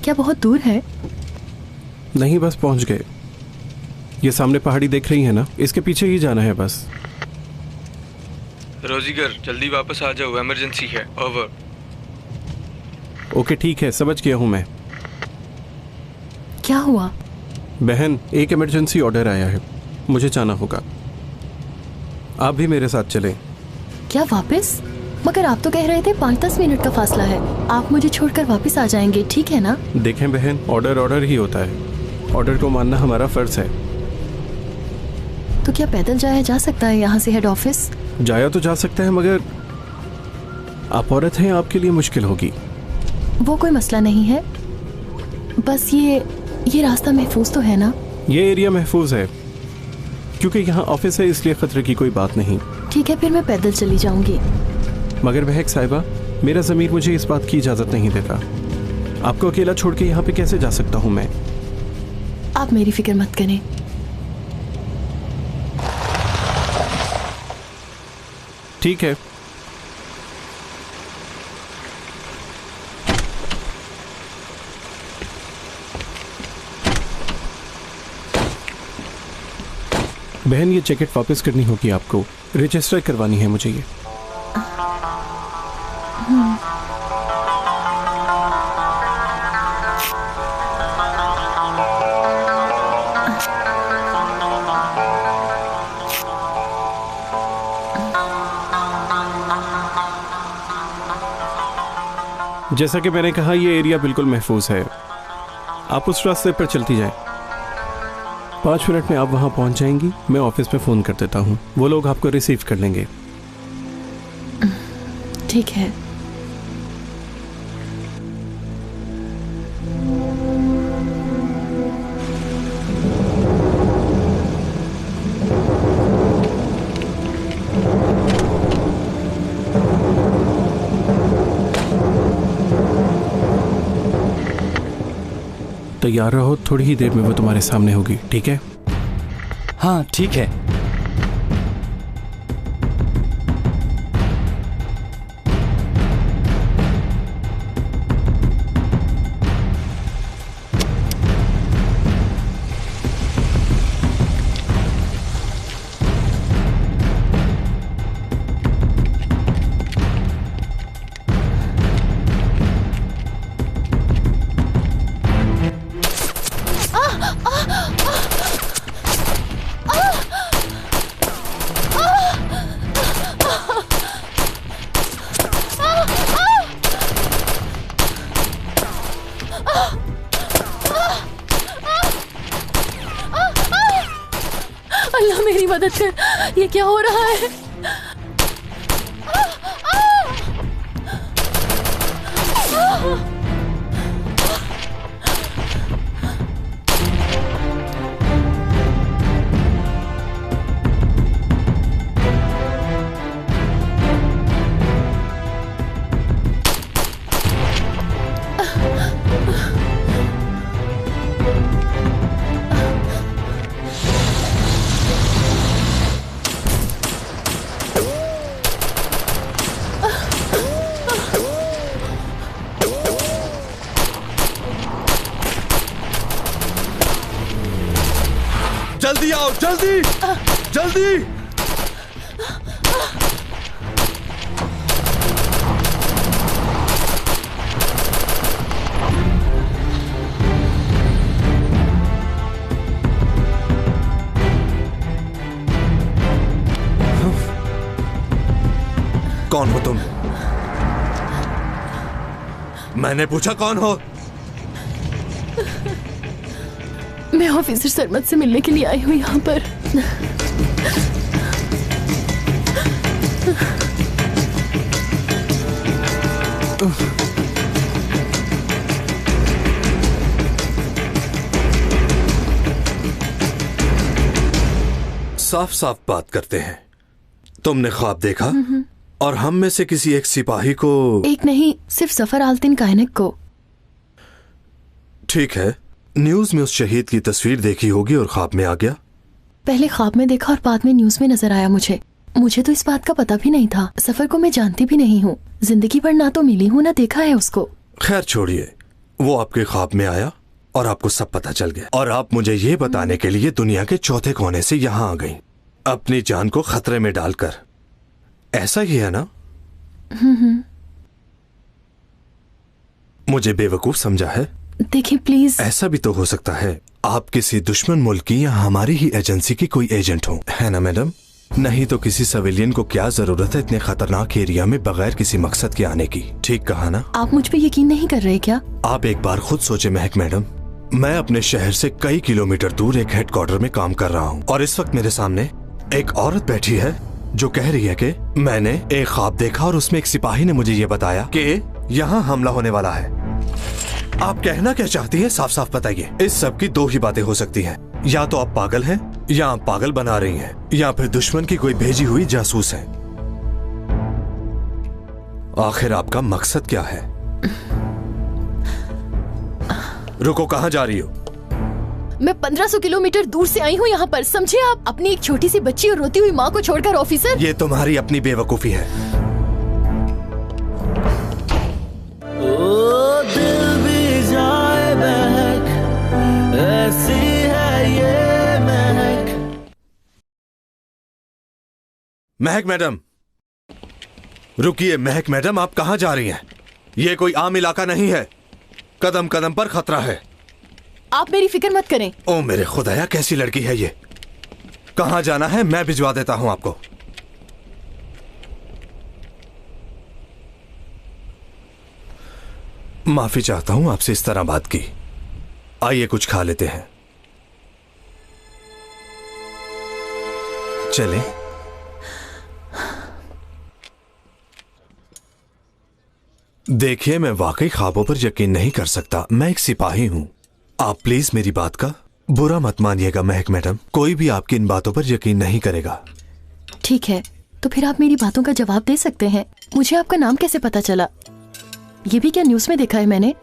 क्या बहुत दूर है? नहीं, बस पहुंच गए। ये सामने पहाड़ी देख रही है ना, इसके पीछे ही जाना है बस। रोजीगर, जल्दी वापस आ जाओ, इमरजेंसी है। ओवर। ओके ठीक है, समझ गया हूं मैं। क्या हुआ? बहन, एक इमरजेंसी ऑर्डर आया है, मुझे जाना होगा। आप भी मेरे साथ चलें। क्या वापस? मगर आप तो कह रहे थे 5-10 मिनट का फासला है। आप मुझे छोड़कर वापस आ जाएंगे, ठीक है ना? देखें बहन, ऑर्डर ऑर्डर ही होता है। ऑर्डर को मानना हमारा फर्ज है। तो क्या पैदल जाया जा सकता है यहाँ से हेड ऑफिस? जाया तो जा सकता है, मगर आप औरत हैं, आपके लिए मुश्किल होगी। वो कोई मसला नहीं है, बस ये रास्ता महफूज तो है ना? ये एरिया महफूज है क्योंकि यहाँ ऑफिस है, इसलिए खतरे की कोई बात नहीं। ठीक है, फिर मैं पैदल चली जाऊंगी। मगर महक साहिबा, मेरा ज़मीर मुझे इस बात की इजाज़त नहीं देता। आपको अकेला छोड़ के यहाँ पे कैसे जा सकता हूँ मैं? आप मेरी फिक्र मत करें। ठीक है। बहन, ये जैकेट वापस करनी होगी आपको, रजिस्टर करवानी है मुझे ये। जैसा कि मैंने कहा, ये एरिया बिल्कुल महफूज है। आप उस रास्ते पर चलती जाएं। 5 मिनट में आप वहां पहुंच जाएंगी। मैं ऑफिस पे फोन कर देता हूं, वो लोग आपको रिसीव कर लेंगे। ठीक है। तैयार रहो, थोड़ी ही देर में वो तुम्हारे सामने होगी, ठीक है? हाँ ठीक है। अल्लाह मेरी मदद कर, ये क्या हो रहा है? जल्दी आओ, जल्दी जल्दी। कौन हो तुम? मैंने पूछा कौन हो? मैं ऑफिसर सरमद से मिलने के लिए आई हूँ यहाँ पर। साफ साफ बात करते हैं। तुमने ख्वाब देखा और हम में से किसी एक सिपाही को। एक नहीं, सिर्फ सफर आलतिन कायनक को। ठीक है, न्यूज में उस शहीद की तस्वीर देखी होगी और ख्वाब में आ गया। पहले ख्वाब में देखा और बाद में न्यूज में नजर आया। मुझे तो इस बात का पता भी नहीं था। सफर को मैं जानती भी नहीं हूँ। जिंदगी भर ना तो मिली हूँ ना देखा है उसको। खैर छोड़िए, वो आपके ख्वाब में आया और आपको सब पता चल गया और आप मुझे ये बताने के लिए दुनिया के चौथे कोने से यहाँ आ गई, अपनी जान को खतरे में डालकर। ऐसा ही है ना? मुझे बेवकूफ समझा है? देखिए प्लीज। ऐसा भी तो हो सकता है आप किसी दुश्मन मुल्क की या हमारी ही एजेंसी की कोई एजेंट हो, है ना मैडम? नहीं तो किसी सिविलियन को क्या जरूरत है इतने खतरनाक एरिया में बगैर किसी मकसद के आने की। ठीक कहा ना? आप मुझ पे यकीन नहीं कर रहे क्या? आप एक बार खुद सोचे महक मैडम, मैं अपने शहर से कई किलोमीटर दूर एक हेडक्वार्टर में काम कर रहा हूँ और इस वक्त मेरे सामने एक औरत बैठी है जो कह रही है कि मैंने एक ख्वाब देखा और उसमें एक सिपाही ने मुझे ये बताया कि यहाँ हमला होने वाला है। आप कहना क्या चाहती हैं? साफ साफ बताइए। इस सब की दो ही बातें हो सकती हैं, या तो आप पागल हैं या आप पागल बना रही हैं, या फिर दुश्मन की कोई भेजी हुई जासूस है। आखिर आपका मकसद क्या है? रुको, कहाँ जा रही हो? मैं 1500 किलोमीटर दूर से आई हूँ यहाँ पर, समझे आप? अपनी एक छोटी सी बच्ची और रोती हुई माँ को छोड़कर ऑफिसर। ये तुम्हारी अपनी बेवकूफी है। ओ दिल भी जाए महक, ऐसी है ये महक। महक मैडम, रुकिए। महक मैडम, आप कहाँ जा रही हैं? ये कोई आम इलाका नहीं है, कदम कदम पर खतरा है। आप मेरी फिक्र मत करें। ओ मेरे खुदाया, कैसी लड़की है ये? कहाँ जाना है मैं भिजवा देता हूं आपको। माफी चाहता हूं आपसे इस तरह बात की। आइए कुछ खा लेते हैं। चले। देखिए, मैं वाकई ख्वाबों पर यकीन नहीं कर सकता। मैं एक सिपाही हूं। आप प्लीज मेरी बात का बुरा मत मानिएगा महक मैडम। कोई भी आपकी इन बातों पर यकीन नहीं करेगा। ठीक है, तो फिर आप मेरी बातों का जवाब दे सकते हैं। मुझे आपका नाम कैसे पता चला? ये भी क्या न्यूज़ में देखा है मैंने?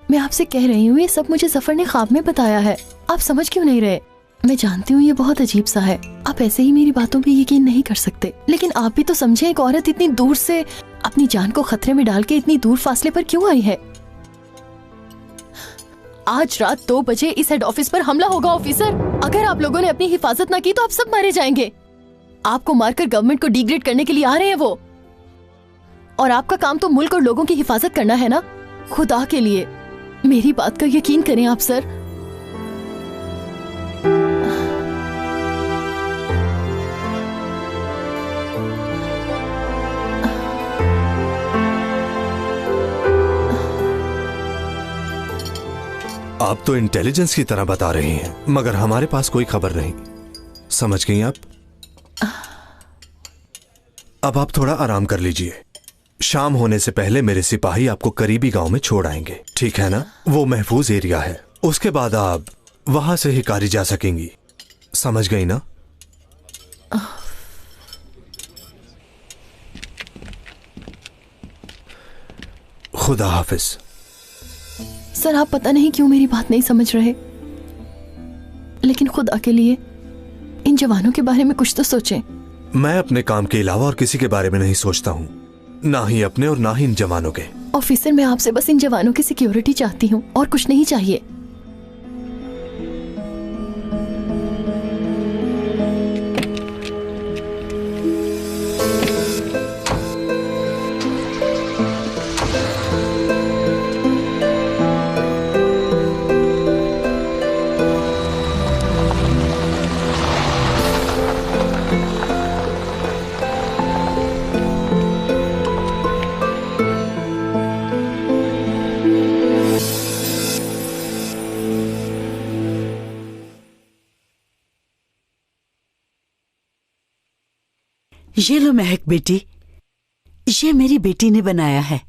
मैं आपसे कह रही हूँ, ये सब मुझे जफर ने ख्वाब में बताया है। आप समझ क्यों नहीं रहे? मैं जानती हूँ ये बहुत अजीब सा है, आप ऐसे ही मेरी बातों पे यकीन नहीं कर सकते, लेकिन आप भी तो समझे, एक औरत इतनी दूर से अपनी जान को खतरे में डाल के इतनी दूर फासले पर क्यों आई है? आज रात 2 बजे इस हेड ऑफिस पर हमला होगा ऑफिसर। अगर आप लोगों ने अपनी हिफाजत ना की तो आप सब मारे जाएंगे। आपको मारकर गवर्नमेंट को डिग्रेड करने के लिए आ रहे हैं वो, और आपका काम तो मुल्क और लोगों की हिफाजत करना है ना। खुदा के लिए मेरी बात का यकीन करें आप सर। आप तो इंटेलिजेंस की तरह बता रही हैं, मगर हमारे पास कोई खबर नहीं। समझ गई आप? अब आप थोड़ा आराम कर लीजिए। शाम होने से पहले मेरे सिपाही आपको करीबी गांव में छोड़ आएंगे, ठीक है ना? वो महफूज एरिया है। उसके बाद आप वहां से हिकारी जा सकेंगी। समझ गई ना? खुदा हाफिज। सर, आप पता नहीं क्यों मेरी बात नहीं समझ रहे, लेकिन खुदा के लिए इन जवानों के बारे में कुछ तो सोचें। मैं अपने काम के अलावा और किसी के बारे में नहीं सोचता हूँ, ना ही अपने और ना ही इन जवानों के। ऑफिसर, मैं आपसे बस इन जवानों की सिक्योरिटी चाहती हूँ और कुछ नहीं चाहिए। ये लो महक बेटी, ये मेरी बेटी ने बनाया है।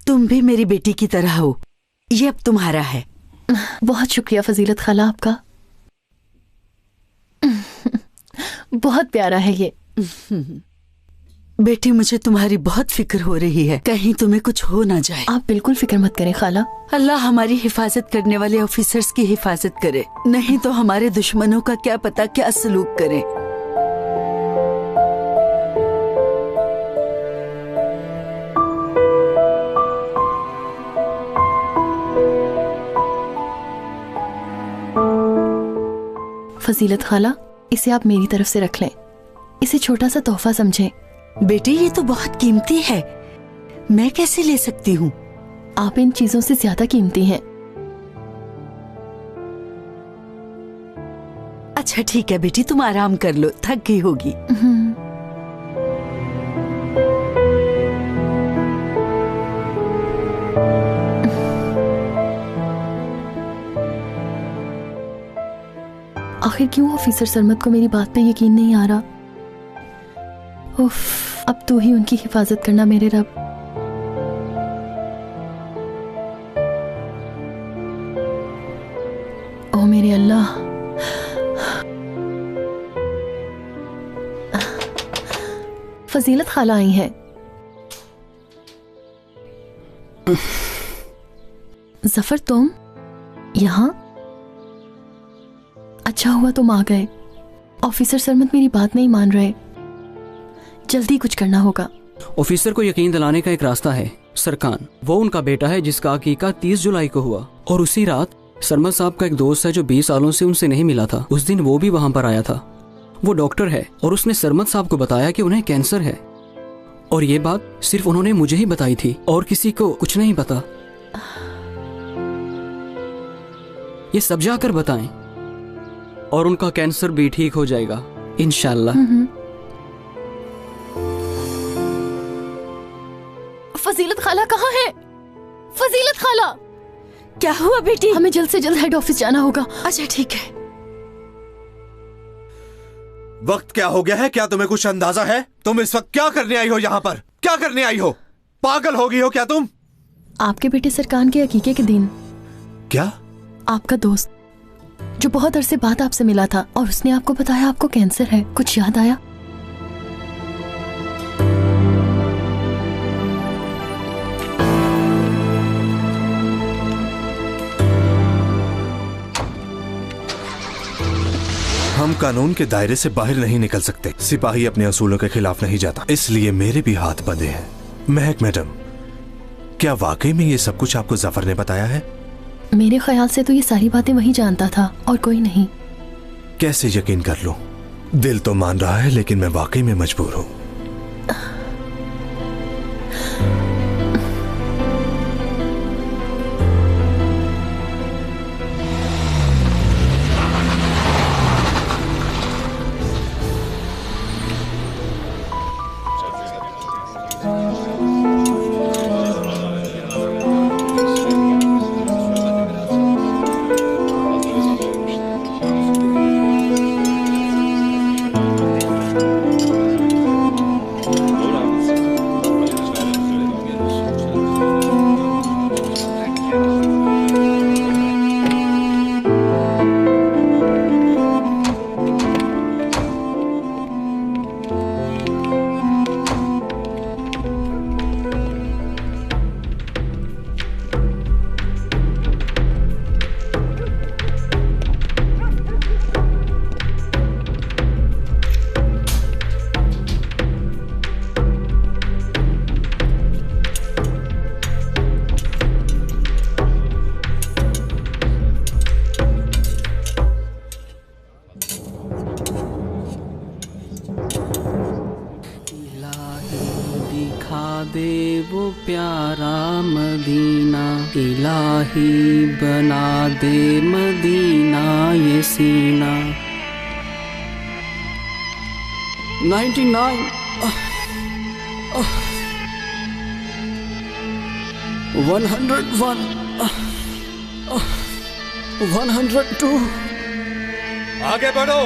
तुम भी मेरी बेटी की तरह हो। ये अब तुम्हारा है। बहुत शुक्रिया फजीलत खाला आपका। बहुत प्यारा है ये। बेटी, मुझे तुम्हारी बहुत फिक्र हो रही है, कहीं तुम्हें कुछ हो ना जाए। आप बिल्कुल फिक्र मत करें खाला। अल्लाह हमारी हिफाजत करने वाले ऑफिसर्स की हिफाजत करे, नहीं तो हमारे दुश्मनों का क्या पता क्या सलूक करे। फजीलत खाला, इसे आप मेरी तरफ से रख लें। इसे छोटा सा तोहफा समझें। बेटी, ये तो बहुत कीमती है, मैं कैसे ले सकती हूँ? आप इन चीजों से ज्यादा कीमती हैं। अच्छा ठीक है बेटी, तुम आराम कर लो, थक गई होगी। आखिर क्यों ऑफिसर सरमद को मेरी बात पे यकीन नहीं आ रहा? उफ, अब तू ही उनकी हिफाजत करना मेरे रब। ओ मेरे अल्लाह। फजीलत खाला आई है। जफर, तुम यहाँ? अच्छा हुआ तुम आ गए। ऑफिसर सरमद मेरी बात नहीं मान रहे, जल्दी कुछ करना होगा। ऑफिसर को यकीन दिलाने का एक रास्ता है सरकान। वो उनका बेटा है जिसका अकीका 30 जुलाई को हुआ, और उसी रात सरमद साहब का एक दोस्त है जो 20 सालों से उनसे नहीं मिला था। उस दिन वो भी वहां पर आया था। वो डॉक्टर है और उसने सरमद साहब को बताया कि उन्हें कैंसर है, और ये बात सिर्फ उन्होंने मुझे ही बताई थी और किसी को कुछ नहीं पता। ये सब जाकर बताएं और उनका कैंसर भी ठीक हो जाएगा इंशाल्लाह। फजीलत खाला कहाँ है? फजीलत खाला, क्या हुआ बेटी? हमें जल्द से जल्द हेड ऑफिस जाना होगा। अच्छा ठीक है। वक्त क्या हो गया है? क्या तुम्हें कुछ अंदाजा है? तुम इस वक्त क्या करने आई हो यहाँ पर? क्या करने आई हो? पागल हो गई हो क्या तुम? आपके बेटे सरकान के अकीके के दिन क्या? आपका दोस्त जो बहुत अरसे बाद आपसे मिला था और उसने आपको बताया आपको कैंसर है, कुछ याद आया? हम कानून के दायरे से बाहर नहीं निकल सकते। सिपाही अपने असूलों के खिलाफ नहीं जाता, इसलिए मेरे भी हाथ बंधे हैं। महक मैडम, क्या वाकई में ये सब कुछ आपको जफर ने बताया है? मेरे ख्याल से तो ये सारी बातें वही जानता था और कोई नहीं। कैसे यकीन कर लूं? दिल तो मान रहा है लेकिन मैं वाकई में मजबूर हूं। बना दे मदीना ये सीना। 99 101 102। आगे बढ़ो।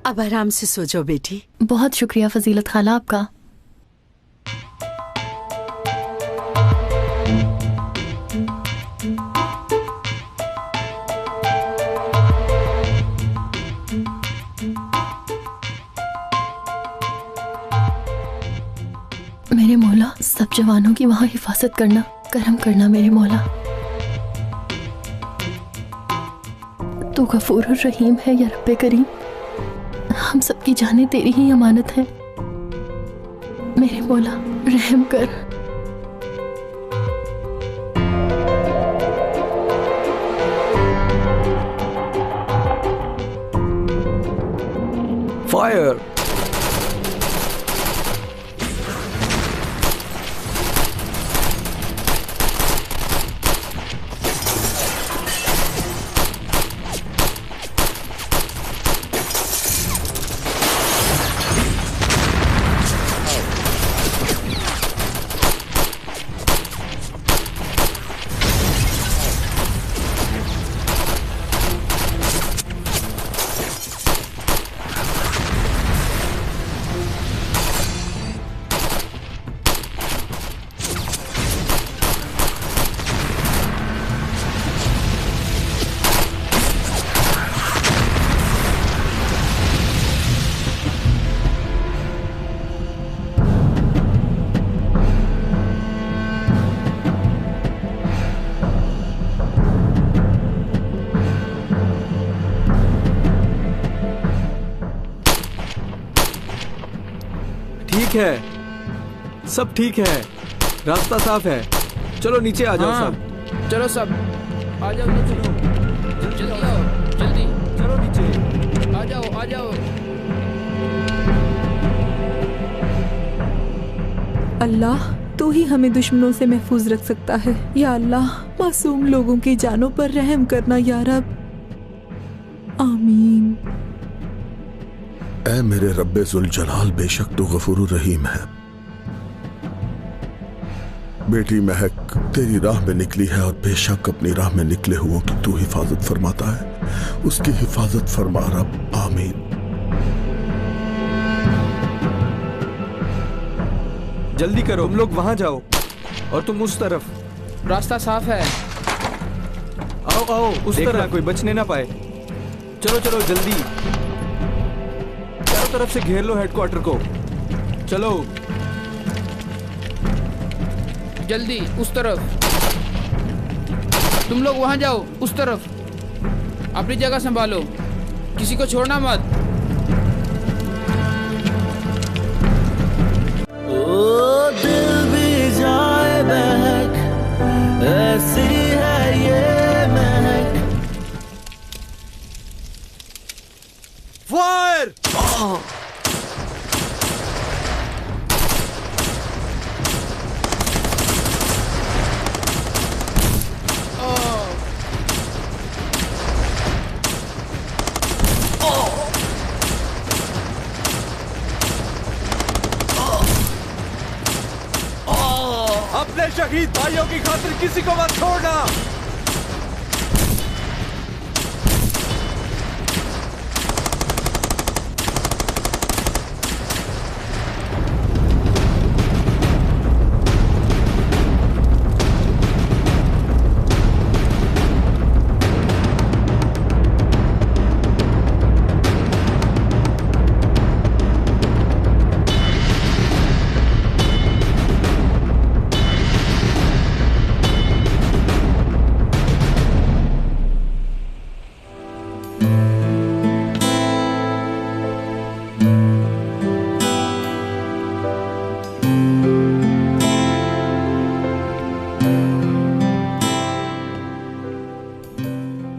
अब आराम से सो जाओ बेटी। बहुत शुक्रिया फजीलत खाला आपका। मेरे मौला, सब जवानों की वहां हिफाजत करना, करम करना मेरे मौला। तू गफूर और रहीम है या रब्बे करीम, हम सबकी जाने तेरी ही अमानत है। मेरे मौला रहम कर। फायर। ठीक है, सब ठीक है, रास्ता साफ है। चलो नीचे आ जाओ सब। चलो सब आ जाओ, चलो जल्दी आओ, जल्दी चलो नीचे आ जाओ, आ जाओ। अल्लाह, तू ही हमें दुश्मनों से महफूज रख सकता है। या अल्लाह, मासूम लोगों की जानों पर रहम करना या रब। आमीन। ऐ मेरे रब्बे जुल जलाल, बेशक तू गफूर रहीम है। बेटी महक तेरी राह में निकली है और बेशक अपनी राह में निकले हुओं की तू हिफाजत फरमाता है। उसकी हिफाजत फरमा रब। आमीन। जल्दी करो, तुम लोग वहां जाओ और तुम उस तरफ। रास्ता साफ है। आओ आओ, उस तरफ कोई बचने ना पाए। चलो चलो जल्दी, चारों तरफ से घेर लो हेडक्वार्टर को। चलो जल्दी उस तरफ। तुम लोग वहां जाओ, उस तरफ। अपनी जगह संभालो, किसी को छोड़ना मत। ओ दिल भी जाए बहक, ऐसी है ये महक। फायर! अपने शहीद भाइयों की खातिर किसी को मत छोड़ना।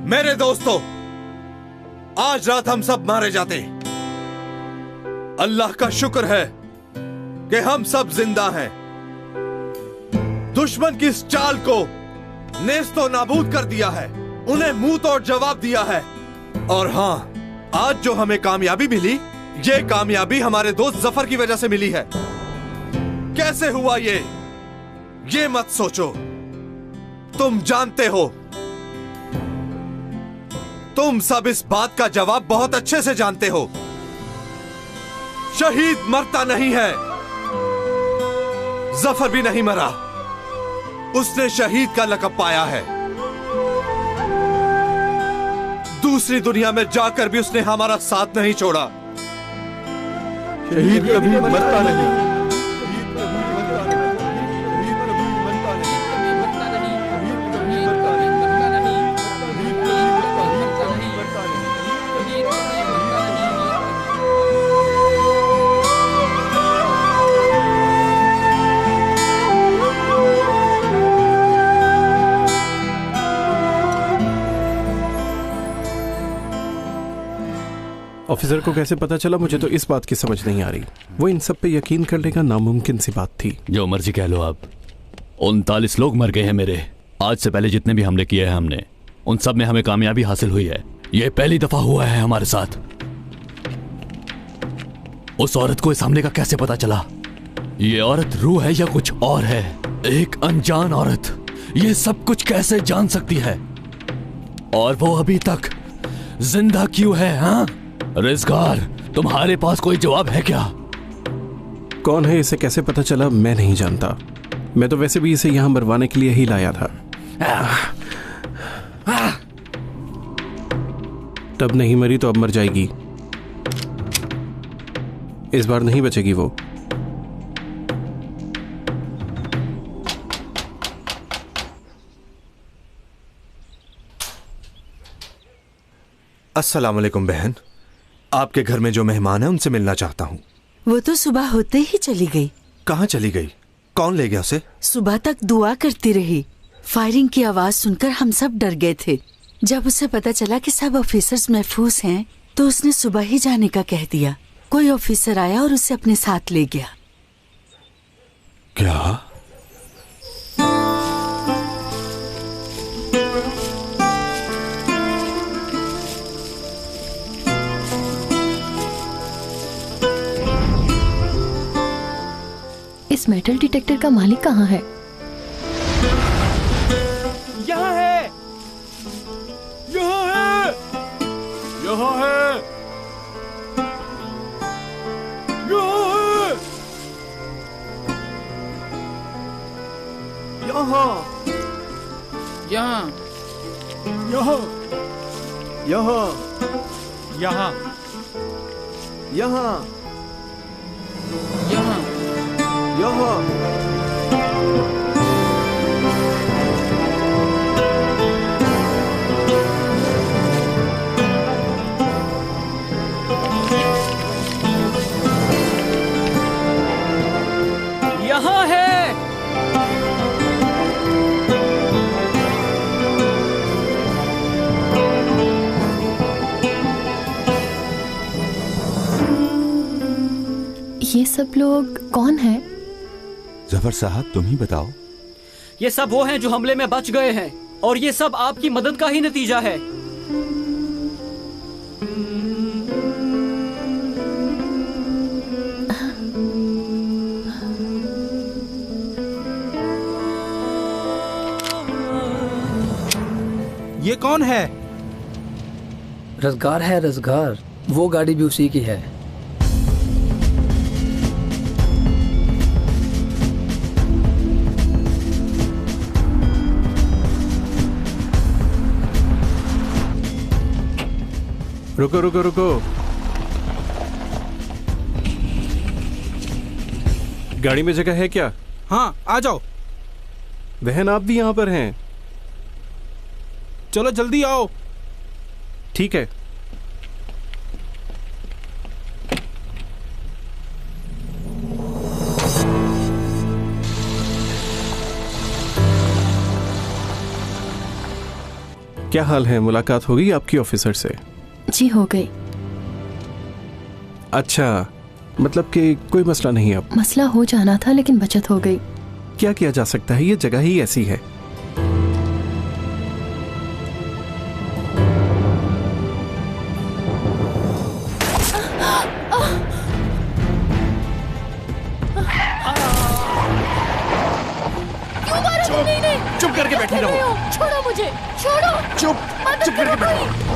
मेरे दोस्तों, आज रात हम सब मारे जाते। अल्लाह का शुक्र है कि हम सब जिंदा हैं। दुश्मन की इस चाल को नेस्तो नाबूद कर दिया है, उन्हें मुंह तोड़ जवाब दिया है। और हां, आज जो हमें कामयाबी मिली, ये कामयाबी हमारे दोस्त जफर की वजह से मिली है। कैसे हुआ ये मत सोचो, तुम जानते हो। तुम सब इस बात का जवाब बहुत अच्छे से जानते हो। शहीद मरता नहीं है, जफर भी नहीं मरा। उसने शहीद का लक़ब पाया है। दूसरी दुनिया में जाकर भी उसने हमारा साथ नहीं छोड़ा। शहीद कभी मरता नहीं। ऑफिसर को कैसे पता चला, मुझे तो इस बात की समझ नहीं आ रही। वो इन सब पे यकीन करने का नामुमकिन सी बात थी। जो मर्जी कह लो आप, 39 लोग मर गए हैं मेरे। आज से पहले जितने भी हमले किए हैं हमने, उन सब में हमें कामयाबी हासिल हुई है। ये पहली दफा हुआ है हमारे साथ। उस औरत को इस हमले का कैसे पता चला? ये औरत रूह है या कुछ और है? एक अनजान औरत ये सब कुछ कैसे जान सकती है? और वो अभी तक जिंदा क्यों है? हाँ रिज़गार, तुम्हारे पास कोई जवाब है क्या? कौन है, इसे कैसे पता चला, मैं नहीं जानता। मैं तो वैसे भी इसे यहां मरवाने के लिए ही लाया था। तब नहीं मरी तो अब मर जाएगी। इस बार नहीं बचेगी वो। अस्सलाम वालेकुम बहन, आपके घर में जो मेहमान हैं उनसे मिलना चाहता हूं। वो तो सुबह होते ही चली गई। कहाँ चली गई? कौन ले गया उसे? सुबह तक दुआ करती रही। फायरिंग की आवाज सुनकर हम सब डर गए थे। जब उसे पता चला कि सब ऑफिसर्स महफूज हैं, तो उसने सुबह ही जाने का कह दिया। कोई ऑफिसर आया और उसे अपने साथ ले गया। क्या? इस मेटल डिटेक्टर का मालिक कहाँ है? यहाँ है, यहाँ है, यहाँ है, यहाँ है, यहाँ, यहाँ, यहाँ, यहाँ, यहाँ, यहाँ, यहाँ, यहाँ, यहाँ है। ये सब लोग कौन हैं? जफर साहब तुम ही बताओ। ये सब वो हैं जो हमले में बच गए हैं, और ये सब आपकी मदद का ही नतीजा है। ये कौन है? रज़गार है, रज़गार। वो गाड़ी भी उसी की है। रुको रुको रुको, गाड़ी में जगह है क्या? हाँ, आ जाओ। बहन आप भी यहाँ पर हैं? चलो जल्दी आओ। ठीक है। क्या हाल है? मुलाकात हो गई आपकी ऑफिसर से? जी हो गई। अच्छा, मतलब कि कोई मसला नहीं अब? मसला हो जाना था लेकिन बचत हो गई। क्या किया जा सकता है, ये जगह ही ऐसी है। चुप करके बैठी रहो। छोड़ो मुझे, छोड़ो। चुप करके बैठो।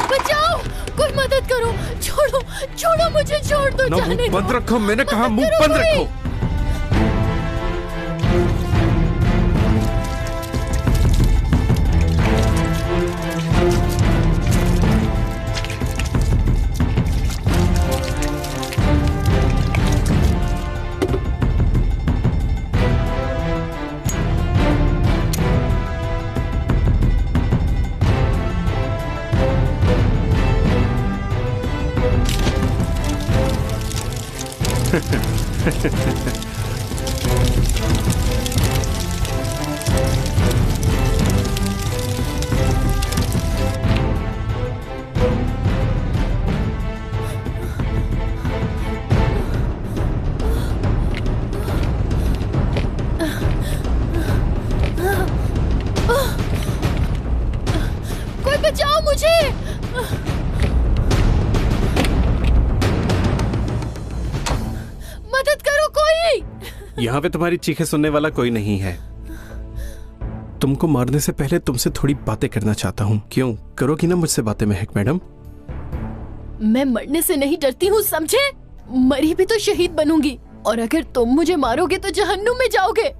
बचाओ, कोई मदद करो। छोड़ो, छोड़ो मुझे, छोड़ दो। जाने दो। बंद रखो, मैंने कहा मुंह बंद रखो। कोई बचाओ मुझे। मदद करो कोई। यहाँ पे तुम्हारी चीखें सुनने वाला कोई नहीं है। तुमको मारने से पहले तुमसे थोड़ी बातें करना चाहता हूँ। क्यों, करोगी ना मुझसे बातें महक मैडम? मैं मरने से नहीं डरती हूँ, समझे? मरी भी तो शहीद बनूंगी, और अगर तुम मुझे मारोगे तो जहन्नुम में जाओगे।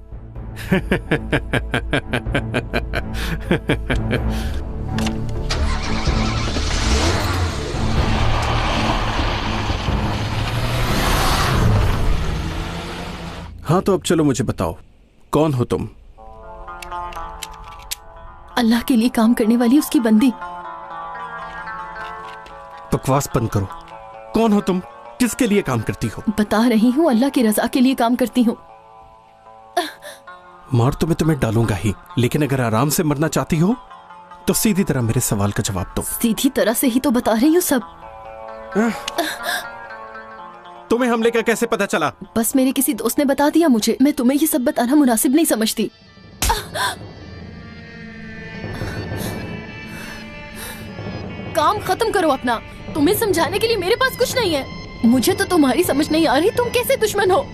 हाँ तो अब चलो मुझे बताओ, कौन हो तुम? अल्लाह के लिए काम करने वाली उसकी बंदी। बकवास बंद करो। कौन हो तुम? किसके लिए काम करती हो? बता रही हूँ, अल्लाह की रजा के लिए काम करती हूँ। मार तो मैं तुम्हें डालूंगा ही, लेकिन अगर आराम से मरना चाहती हो तो सीधी तरह मेरे सवाल का जवाब दो। सीधी तरह से ही तो बता रही हूँ सब। तुम्हें हमले का कैसे पता चला? बस मेरे किसी दोस्त ने बता दिया मुझे। मैं तुम्हें ये सब बताना मुनासिब नहीं समझती। काम खत्म करो अपना। तुम्हें समझाने के लिए मेरे पास कुछ नहीं है। मुझे तो तुम्हारी समझ नहीं आ रही, तुम कैसे दुश्मन हो?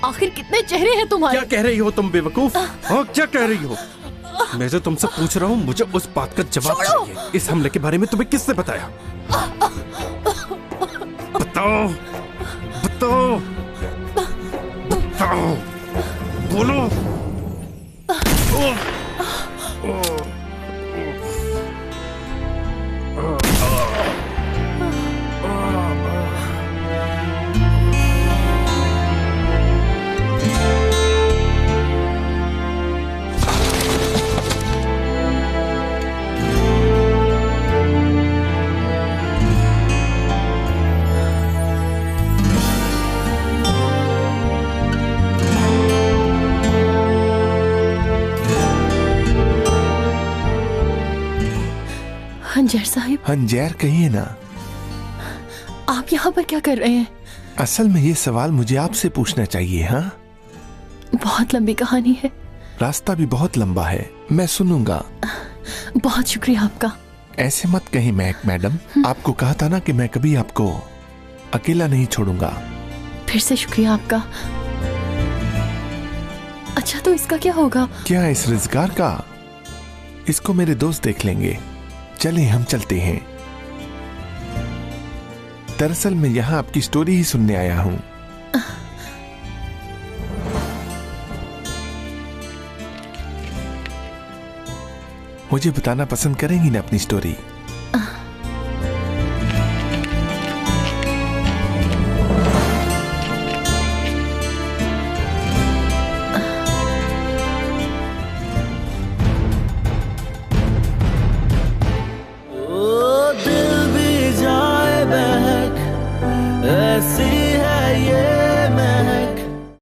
आखिर कितने चेहरे हैं तुम्हारे? क्या कह रही हो तुम बेवकूफ? हाँ, क्या कह रही हो? मैं जो तुमसे पूछ रहा हूँ, मुझे उस बात का जवाब चाहिए। इस हमले के बारे में तुम्हें किसने बताया? बताओ, बताओ, बताओ, बोलो। हंजर साहिब। हंजर कहिए ना। आप यहाँ पर क्या कर रहे हैं? असल में ये सवाल मुझे आपसे पूछना चाहिए। हाँ, बहुत लंबी कहानी है। रास्ता भी बहुत लंबा है, मैं सुनूंगा। बहुत शुक्रिया आपका। ऐसे मत कहीं महक मैडम, आपको कहा था ना कि मैं कभी आपको अकेला नहीं छोड़ूंगा। फिर से शुक्रिया आपका। अच्छा, तो इसका क्या होगा? क्या इस रोजगार का? इसको मेरे दोस्त देख लेंगे। चले हम चलते हैं। दरअसल मैं यहाँ आपकी स्टोरी ही सुनने आया हूँ। मुझे बताना पसंद करेंगी ना अपनी स्टोरी?